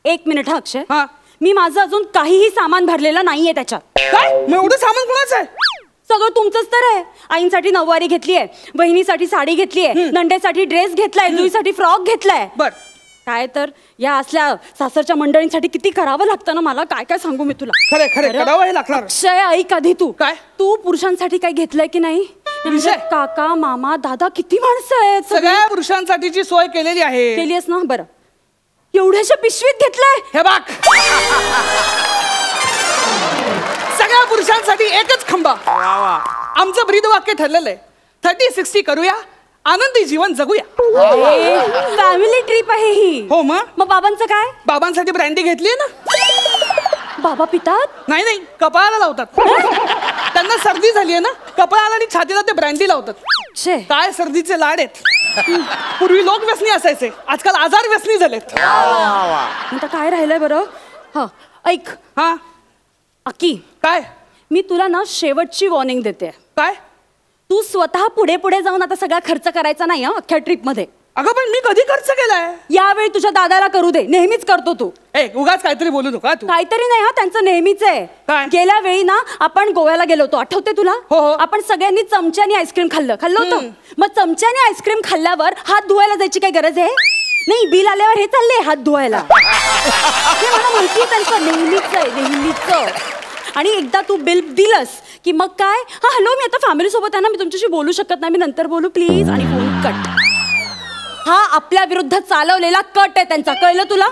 Speaker 3: 1 मिनिट हा अक्षय.
Speaker 11: हा
Speaker 3: मी माझं अजून काहीही सामान भरलेलं नाहीये त्याच्यात.
Speaker 11: काय? मग एवढं सामान कोणाचं आहे?
Speaker 3: सगळं तुमचंच तर आहे. आईंसाठी नऊवारी घेतलीये, बहिणीसाठी साडी घेतलीये, नंडेसाठी ड्रेस घेतलाय, जुईसाठी फ्रॉक घेतलाय.
Speaker 11: बर
Speaker 3: काय तर या असल्या सासरच्या मंडळींसाठी किती करावं लागतं ना मला. काय काय सांगू मी तुला.
Speaker 11: खरे खरे करावं हे लागणार.
Speaker 3: अक्षय ऐक आधी तू.
Speaker 11: काय?
Speaker 3: तू पुरुषांसाठी काही घेतलंय की नाही? म्हणजे काका मामा दादा किती माणसं आहेत.
Speaker 11: सगळ्या पुरुषांसाठीची सोय केलेली आहे.
Speaker 3: केलीस ना? बरं, एवढ्याशा पिशवीत घेतलंय?
Speaker 11: हे बघ, सगळ्या पुरुषांसाठी एकच खंबा. आमचं ब्रीद वाक्य ठरलेलं आहे, 30-60 करूया, आनंदी जीवन जगूया.
Speaker 3: फॅमिली ट्रिप आहे ही.
Speaker 11: हो मग
Speaker 3: बाबांचं काय?
Speaker 11: बाबांसाठी ब्रँडी घेतली ना.
Speaker 3: बाबा पितात?
Speaker 11: नाही नाही, कपाळाला लावतात. त्यांना सर्दी झाली आहे ना, कपाळाला आणि छातीला ते ब्रँडी लावतात. काय सर्दीचे लाड आहेत. पूर्वी लोक व्यसनी असायचे, आजकाल आजार व्यसनी झालेत.
Speaker 3: आता काय राहिलंय बरं? हा ऐक.
Speaker 11: हा
Speaker 3: अक्की,
Speaker 11: काय?
Speaker 3: मी तुला ना शेवटची वॉर्निंग देते.
Speaker 11: काय?
Speaker 3: तू स्वतः पुढे पुढे जाऊन आता सगळा खर्च करायचा नाही अख्ख्या ट्रिप मध्ये.
Speaker 11: अगं पण मी कधी खर्च केलाय?
Speaker 3: यावेळी तुझ्या दादाला करू दे, नेहमीच करतो तू.
Speaker 11: उगाच काहीतरी बोलू नका तू.
Speaker 3: काहीतरी नाही, हा त्यांचं नेहमीच आहे. गेल्या वेळी ना आपण गोव्याला गेलो होतो, आठवते तुला?
Speaker 11: हो.
Speaker 3: आपण सगळ्यांनी चमच्याने आईस्क्रीम खाल्लं होतं. मग चमच्याने आईस्क्रीम खाल्ल्यावर हात धुवायला जायची काही गरज आहे? नाही, बिल आल्यावर हे चालले हात धुवायला. हे मला माहिती आहे, त्यांचं नेहमीच आहे, नेहमीच. आणि एकदा तू बिल दिलंस की मग काय, हा हॅलो मी आता फॅमिली सोबत आहे ना, मी तुमच्याशी बोलू शकत नाही, मी नंतर बोलू प्लीज, आणि फोन कट. हा आपल्या विरुद्ध चालवलेला कट आहे त्यांचा, कळलं तुला?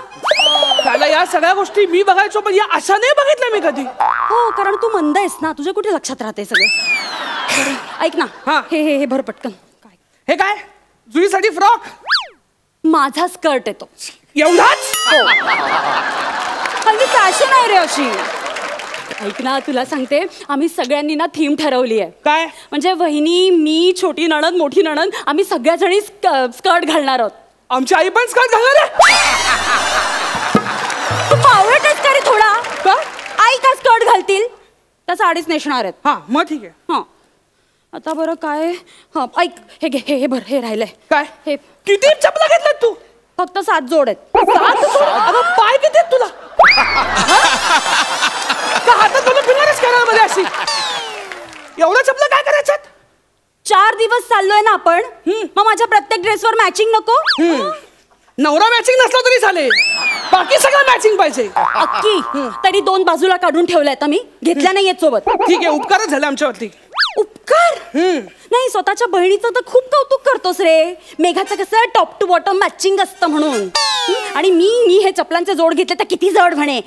Speaker 11: त्याला या सगळ्या गोष्टी मी बघायचो, पण या अशा नाही बघितल्या मी कधी.
Speaker 3: हो, कारण तू मंद आहेस ना, तुझ्या कुठे लक्षात राहते सगळं. ऐक ना, हे हे हे भर पटकन. काय
Speaker 11: हे? काय? जुईसाठी फ्रॉक?
Speaker 3: माझा स्कर्ट येतो
Speaker 11: एवढाच.
Speaker 3: हल्ली फॅशन आहे रे अशी. ऐक ना, तुला सांगते, आम्ही सगळ्यांनी ना थीम ठरवली आहे.
Speaker 11: काय?
Speaker 3: म्हणजे वहिनी, मी, छोटी नणंद, मोठी नणंद, आम्ही सगळ्याजणी स्कर्ट घालणार आहोत.
Speaker 11: आमची आई पण स्कर्ट घालणार आहे?
Speaker 3: तू पावडतेस का रे थोडा? आई का स्कर्ट घालतील? त्या साडीच नेसणार आहेत.
Speaker 11: हा मग ठीक आहे.
Speaker 3: हा आता बरं काय, हा ऐक, हे घे, हे भर, हे राहिलंय.
Speaker 11: काय?
Speaker 3: हे
Speaker 11: किती चपला घेतल्यात तू?
Speaker 3: फक्त 7 जोड आहेत.
Speaker 11: 7 जोड? अगं पाय किती आहेत तुला? का हातात घालून फिरणारच केरळमध्ये अशी? एवढ्या चपला काय करायच्यात?
Speaker 3: 4 दिवस चाललोय ना आपण, मग माझ्या प्रत्येक ड्रेसवर मॅचिंग नको?
Speaker 11: नवरा मॅचिंग नसला तरी चालेल, बाकी सगळं मॅचिंग पाहिजे.
Speaker 3: अक्की, तरी 2 बाजूला काढून ठेवल्यात, मी घेतल्या नाहीयेत सोबत.
Speaker 11: ठीक आहे, उपकारच झाले आमच्यावरती.
Speaker 3: उपकार? नाही, स्वतःच्या बहिणीचं तर खूप कौतुक करतोस रे. मेघाचं कसं टॉप टू बॉटम मॅचिंग असतं म्हणून. आणि मी हे चपलांचे जोड घेतले तर किती जड म्हणे.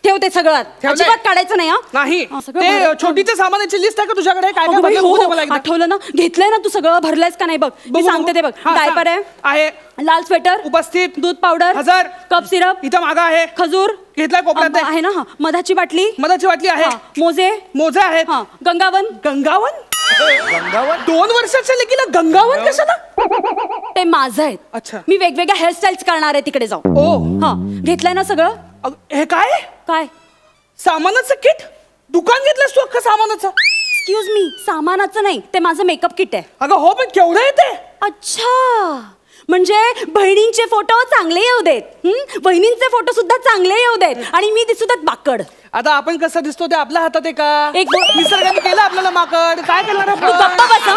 Speaker 3: ठेवते सगळं, अजिबात काढायचं नाही.
Speaker 11: नाही, ते छोटीच्या सामानाची लिस्ट आहे का तुझ्याकडे? काय काय भरलं?
Speaker 3: आठवलं ना, घेतलंय ना तू सगळं, भरलंयस का नाही बघ. मी सांगते ते बघ. डायपर आहे, लाल स्वेटर
Speaker 11: उपस्थित,
Speaker 3: दूध पावडर
Speaker 11: 1000,
Speaker 3: कप सिरप
Speaker 11: इथं मागा आहे,
Speaker 3: खजूर
Speaker 11: घेतलाय कोपऱ्यात
Speaker 3: आहे ना, मधाची बाटली
Speaker 11: आहे, मोजे आहेत,
Speaker 3: गंगावन.
Speaker 11: गंगावन? 2 वर्षाच्या लेकीला गंगावन कशाला?
Speaker 3: ते माझं आहे.
Speaker 11: अच्छा,
Speaker 3: मी वेगवेगळ्या हेअरस्टाईल्स करणार आहे तिकडे जाऊन.
Speaker 11: ओ
Speaker 3: हा, घेतलंय ना सगळं?
Speaker 11: हे काय?
Speaker 3: काय
Speaker 11: सामानाचं किट? दुकान घेतलंस तू अख्खं सामानाचं?
Speaker 3: एक्सक्यूज मी, सामानाचं नाही, ते माझं मेकअप किट आहे.
Speaker 11: अगं हो, पण केवढं आहे ते?
Speaker 3: अच्छा, म्हणजे बहिणींचे फोटो चांगले येऊ देत, बहिणींचे फोटो सुद्धा चांगले येऊ देत, आणि मी दिसू देत बाकड.
Speaker 11: आता आपण कसं दिसतो ते आपल्या हातात आहे का?
Speaker 3: एक
Speaker 11: निसर्गाने केलं आपल्याला माकड, काय करणार आपण?
Speaker 3: गप्पा बसा.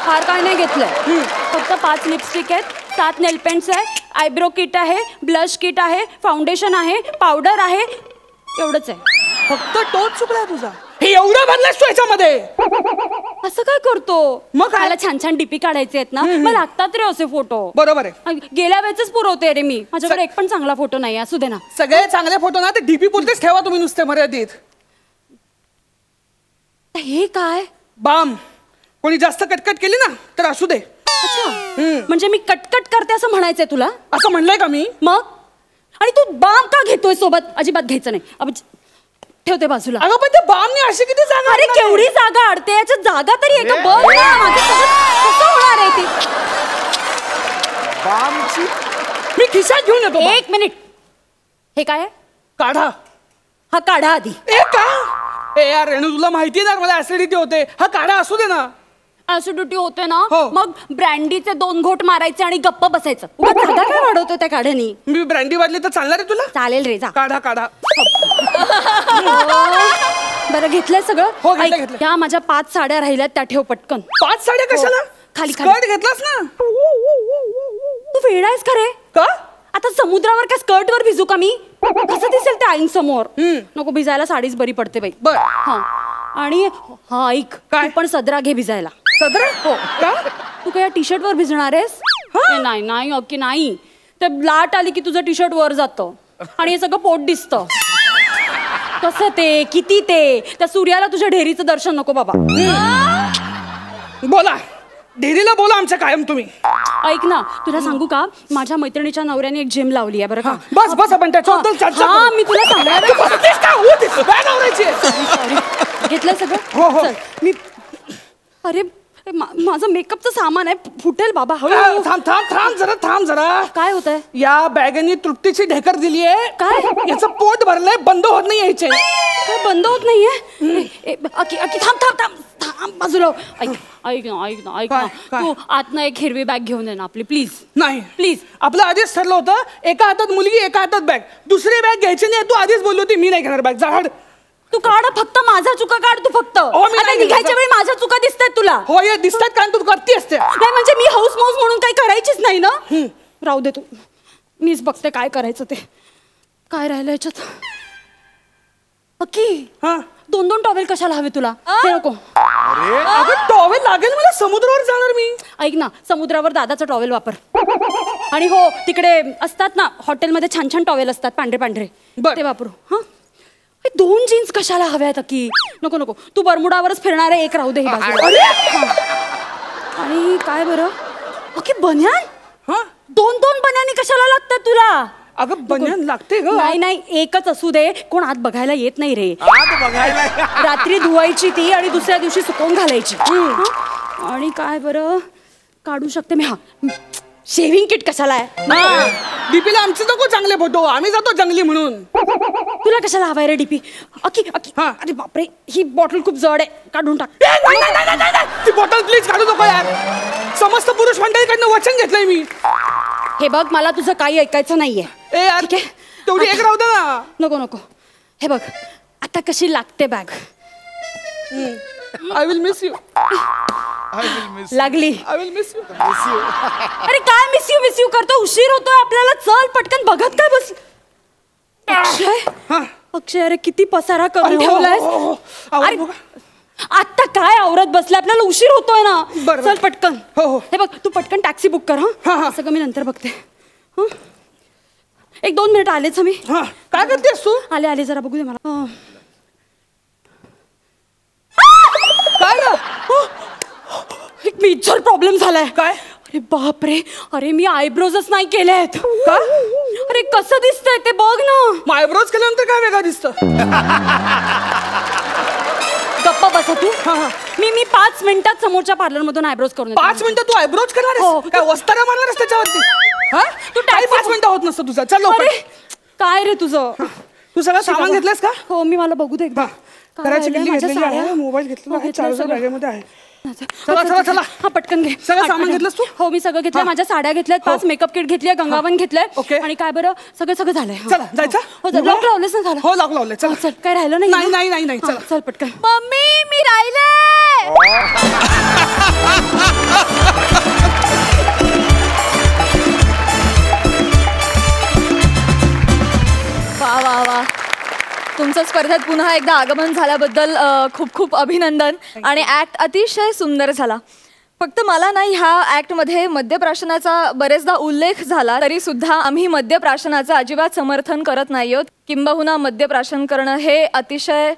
Speaker 3: फार काय नाही घेतलंय, फक्त 5 लिपस्टिक आहेत, 7 नेल पेंट्स आहे, आयब्रो किट आहे, ब्लश किट आहे, फाउंडेशन आहे, पावडर आहे, एवढंच आहे.
Speaker 11: फक्त टोच चुकलाय तुझा. हे एवढं भरलंस तू याच्यामध्ये.
Speaker 3: असं काय करतो?
Speaker 11: मग काय?
Speaker 3: मला छान छान डीपी काढायचे आहेत ना, मग लागतात रे असे फोटो.
Speaker 11: बरोबर आहे.
Speaker 3: गेल्या वेळेच पुरवते रे मी. माझ्याकडे एक पण चांगला फोटो नाही. असू दे ना.
Speaker 11: सगळे चांगले फोटो ना ते डीपी पुरतेच ठेवा तुम्ही नुसते मर्यादित.
Speaker 3: हे काय?
Speaker 11: बाम. कोणी जास्त कटकट केली ना तर असू दे.
Speaker 3: अच्छा, म्हणजे मी कटकट करते असं म्हणायचंय तुला?
Speaker 11: असं म्हणलंय का मी?
Speaker 3: मग आणि तू बाम का घेतोय सोबत? अजिबात घ्यायचं नाही. ठेवते बाजूला.
Speaker 11: अगं पण ते बामने अशी किती जागा?
Speaker 3: अरे केवढी जागा अडते. याच्यात जागा तरी आहे का बघ ना. माझं सगळं कसं होणार आहे ती?
Speaker 11: बामची मी खिशात घेऊन येतो.
Speaker 3: एक मिनिट. हे काय आहे?
Speaker 11: काढा.
Speaker 3: हा काढा आधी.
Speaker 11: ए का? ए यार रेणू तुला माहिती ना मला ऍसिडिटी होते. हा काढा असू दे ना.
Speaker 3: ऍसिडिटी होते ना,
Speaker 11: हो.
Speaker 3: मग ब्रँडीचे 2 घोट मारायचे आणि गप्प बसायचं. उगाच जागा काय वाढवतो त्या काढ्यानी?
Speaker 11: मी ब्रँडी वाजली तर चालणार आहे तुला?
Speaker 3: चालेल रे, जा.
Speaker 11: काढा काढा.
Speaker 3: बरं घेतलंय सगळं?
Speaker 11: हो, घेतलं,
Speaker 3: ऐक,
Speaker 11: घेतलं.
Speaker 3: त्या माझ्या 5 साड्या राहिल्यात त्या ठेव पटकन.
Speaker 11: 5 साड्या कशाला?
Speaker 3: खाली
Speaker 11: स्कर्ट घेतलास ना?
Speaker 3: तू वेडा आहेस का रे?
Speaker 11: का?
Speaker 3: आता समुद्रावर का स्कर्ट वर भिजू का मी? कसं दिसेल त्या आईंसमोर? नको, भिजायला साडीच बरी पडते बाई.
Speaker 11: बर.
Speaker 3: हा. आणि हा ऐक,
Speaker 11: काय?
Speaker 3: तू पण सदरा घे भिजायला.
Speaker 11: सदरा? हो. का?
Speaker 3: तू काय टी शर्ट वर भिजणार आहेस? नाही नाही ओके नाही. ते लाट आली की तुझं टी शर्ट वर जातं आणि हे सगळं पोट दिसतं. कसं ते किती ते त्या सूर्याला तुझ्या ढेरीचं दर्शन नको बाबा.
Speaker 11: बोला ढेरीला बोला आमच्या कायम तुम्ही.
Speaker 3: ऐक ना, तुला सांगू का, माझ्या मैत्रिणीच्या नवऱ्याने एक जिम लावली आहे बरं का.
Speaker 11: बस बस आपण त्याच्याबद्दल चर्चा
Speaker 3: हा,
Speaker 11: करू.
Speaker 3: मी तुला सांगणार
Speaker 11: तू बसतेस का? हो, ती बॅग आवरायची आहे.
Speaker 3: सॉरी, घेतलंय सगळं?
Speaker 11: हो, हो.
Speaker 3: चल, मी अरे माझं मेकअपचं सामान आहे, फुटेल बाबा.
Speaker 11: थांब थांब थांब जरा, थांब जरा.
Speaker 3: काय होतंय?
Speaker 11: या बॅगेने तृप्तीची ढेकर दिली आहे.
Speaker 3: काय?
Speaker 11: याचं पोट भरलंय, बंद होत नाही यायचे.
Speaker 3: काय बंद होत नाहीये? अकी थांब थांब थांब थांब बाजूला. ऐक ऐक ना ऐक ना ऐक ना,
Speaker 11: काय?
Speaker 3: तू आतनं एक हिरवी बॅग घेऊन ये ना आपली, प्लीज.
Speaker 11: नाही
Speaker 3: प्लीज.
Speaker 11: आपलं आधीच ठरलं होतं, एका हातात मुलगी एका हातात बॅग. दुसरी बॅग घ्यायची नाही, तू आधीच बोलली होती मी नाही घेणार बॅग. झाड
Speaker 3: तू काढ फक्त, माझा चुका काढ तू फक्त.
Speaker 11: मी
Speaker 3: आता
Speaker 11: नाही
Speaker 3: निघायच्या वेळी माझ्या चुका दिसतात तुला?
Speaker 11: हो ये दिसतात, कारण तू करती असते.
Speaker 3: नाही म्हणजे मी हाऊस माऊस म्हणून काही करायचीच नाही ना. राहू दे, तू मीच बघते काय करायचं ते. काय राहिलं याच्यात? अक्की,
Speaker 11: हा
Speaker 3: 2 टॉवेल कशाला हवे तुला? ते नको.
Speaker 11: अगं टॉवेल लागेल मला, समुद्रावर जाणार मी.
Speaker 3: ऐक ना, समुद्रावर दादाचा टॉवेल वापर. आणि हो, तिकडे असतात ना हॉटेलमध्ये छान छान टॉवेल असतात, पांढरे पांढरे, ते वापरू. हा 2 जीन्स कशाला हव्यात अक्की? नको नको, तू बरमुडावरच फिरणार आहे, एक राहू दे ही बाजू. आणि काय बरं अक्की, बन्यान? हा 2 बन्यानी कशाला लागतात तुला?
Speaker 11: अगं बन्यान लागते ग.
Speaker 3: नाही नाही, एकच असू दे, कोण आत बघायला येत नाही रे.
Speaker 9: बघायला
Speaker 3: रात्री धुवायची ती आणि दुसऱ्या दिवशी सुकवून घालायची. आणि काय बरं काढू शकते मी? हा शेव्हिंग किट कशाला आहे?
Speaker 11: डीपीला आमचे नको चांगले फोटो, आम्ही जातो जंगली म्हणून.
Speaker 3: तुला कशाला हवाय रे डीपी? अक्की अक्की, अरे बापरे, ही बॉटल खूप जड आहे, काढून टाक.
Speaker 11: ती बॉटल प्लीज काढू नको यार. समस्त पुरुष मंडळीकडनं वचन घेतलंय मी.
Speaker 3: हे बघ, मला तुझं काही ऐकायचं नाहीये.
Speaker 11: ए यार,
Speaker 3: ठीक आहे,
Speaker 11: तेवढी एक राहू दे ना.
Speaker 3: नको नको. हे बघ, आता कशी लागते bag?
Speaker 11: I will miss you.
Speaker 3: लागली.
Speaker 11: I will miss you.
Speaker 3: अरे काय मिस यू करतो? उशीर होतोय आपल्याला, चल पटकन. बघत काय बस. अक्षय, अक्षय, अरे किती पसारा करून ठेवलाय. अरे आता काय आवरत बसला, आपल्याला उशीर होतोय ना. चल पटकन. हे बघ, तू पटकन टॅक्सी बुक कर. हा सगळं मी नंतर बघते. 1-2 मिनिट आलेच मी.
Speaker 11: काय करतेस तू?
Speaker 3: आले जरा बघू दे मला.
Speaker 11: काय ना
Speaker 3: एक मेजर प्रॉब्लेम झालाय.
Speaker 11: काय?
Speaker 3: अरे बापरे, अरे मी आयब्रोजच नाही केलेत. का? अरे कसं दिसतंय ते बघ ना.
Speaker 11: आयब्रोज केल्यानंतर काय वेगळं दिसतं?
Speaker 3: गप्पा बसा तू. मी 5 मिनिटात समोरच्या पार्लर मधून आयब्रोज करून येते.
Speaker 11: 5 मिनिटं तू आयब्रोज करणार आहेस? काय वस्तारा मारणारच त्याच्यावरती?
Speaker 3: तू
Speaker 11: काही 5 मिनिटं होत नसतं तुझं. चल लवकर.
Speaker 3: काय रे तुझं?
Speaker 11: तू सगळं सामान घेतलंस का?
Speaker 3: हो, मी मला बघू दे एकदा.
Speaker 11: घराची किल्ली घेतलेली आहे, मोबाईल घेतलेला आहे, चार्जर बॅगेमध्ये आहे. चला चला चला,
Speaker 3: हा पटकन घे.
Speaker 11: सगळं सामान घेतलंस तू?
Speaker 3: हो, मी सगळं घेतलंय. माझ्या साड्या घेतल्यात, 5 मेकअप किट घेतली, गंगावन घेतलंय. आणि काय बरं, सगळं झालंय.
Speaker 11: चला जायचं.
Speaker 3: हो, लॉक लावलेस ना? झालं.
Speaker 11: हो, लॉक लावले. चल
Speaker 3: चल, काय राहिलं नाही?
Speaker 11: नाही नाही नाही. चल
Speaker 3: चल पटकन. मम्मी, मी राहिले. वा वा वा,
Speaker 1: तुमचं स्पर्धेत पुन्हा एकदा आगमन झाल्याबद्दल खूप खूप अभिनंदन. आणि ऍक्ट अतिशय सुंदर झाला. फक्त मला नाही, ह्या ऍक्टमध्ये मद्यप्राशनाचा बरेचदा उल्लेख झाला, तरी सुद्धा आम्ही मद्यप्राशनाचं अजिबात समर्थन करत नाही आहोत. किंबहुना मद्यप्राशन करणं हे अतिशय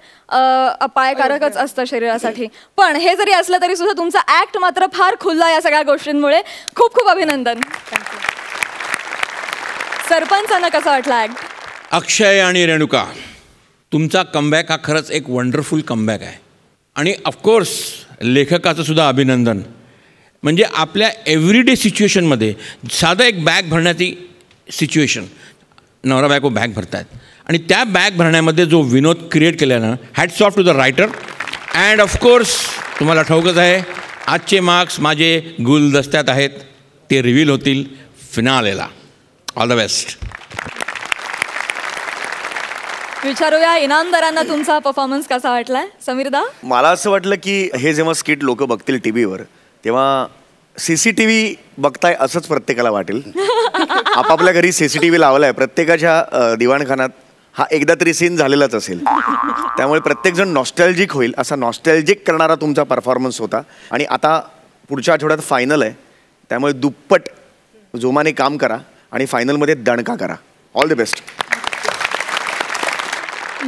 Speaker 1: अपायकारकच असतं शरीरासाठी. पण हे जरी असलं तरी सुद्धा तुमचा ऍक्ट मात्र फार खुलला या सगळ्या गोष्टींमुळे. खूप खूप अभिनंदन. सरपंचांना कसा वाटला ऍक्ट?
Speaker 8: अक्षय आणि रेणुका, तुमचा कमबॅक हा खरंच एक वंडरफुल कमबॅक आहे. आणि ऑफकोर्स लेखकाचं सुद्धा अभिनंदन. म्हणजे आपल्या एव्हरीडे सिच्युएशनमध्ये साधं एक बॅग भरण्याची सिच्युएशन, नवरा बायको बॅग भरतायत आणि त्या बॅग भरण्यामध्ये जो विनोद क्रिएट केला ना, hats off to the writer. And of course तुम्हाला ठाऊकच आहे, आजचे मार्क्स माझे गुलदस्त्यात आहेत, ते रिव्हील होतील फिनालेला. All the best.
Speaker 1: विचारूया इनामदारांना तुमचा परफॉर्मन्स कसा वाटलाय. समीरदा?
Speaker 9: मला असं वाटलं की हे जेव्हा स्किट लोक बघतील टीव्हीवर तेव्हा CCTV बघताय असंच प्रत्येकाला वाटेल. आपापल्या घरी CCTV लावलाय, प्रत्येकाच्या दिवाणखानात हा एकदा तरी सीन झालेलाच असेल. त्यामुळे प्रत्येकजण नॉस्टॅल्जिक होईल, असा नॉस्टॅल्जिक करणारा तुमचा परफॉर्मन्स होता. आणि आता पुढच्या आठवड्यात फायनल आहे, त्यामुळे दुप्पट जोमाने काम करा आणि फायनलमध्ये दणका करा. All the best.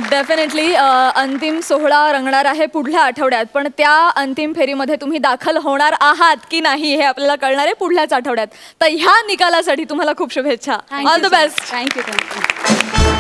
Speaker 1: डेफिनेटली अंतिम सोहळा रंगणार आहे पुढल्या आठवड्यात, पण त्या अंतिम फेरीमध्ये तुम्ही दाखल होणार आहात की नाही हे आपल्याला कळणार आहे पुढल्याच आठवड्यात. तर ह्या निकालासाठी तुम्हाला खूप शुभेच्छा. All the best.
Speaker 2: थँक्यू.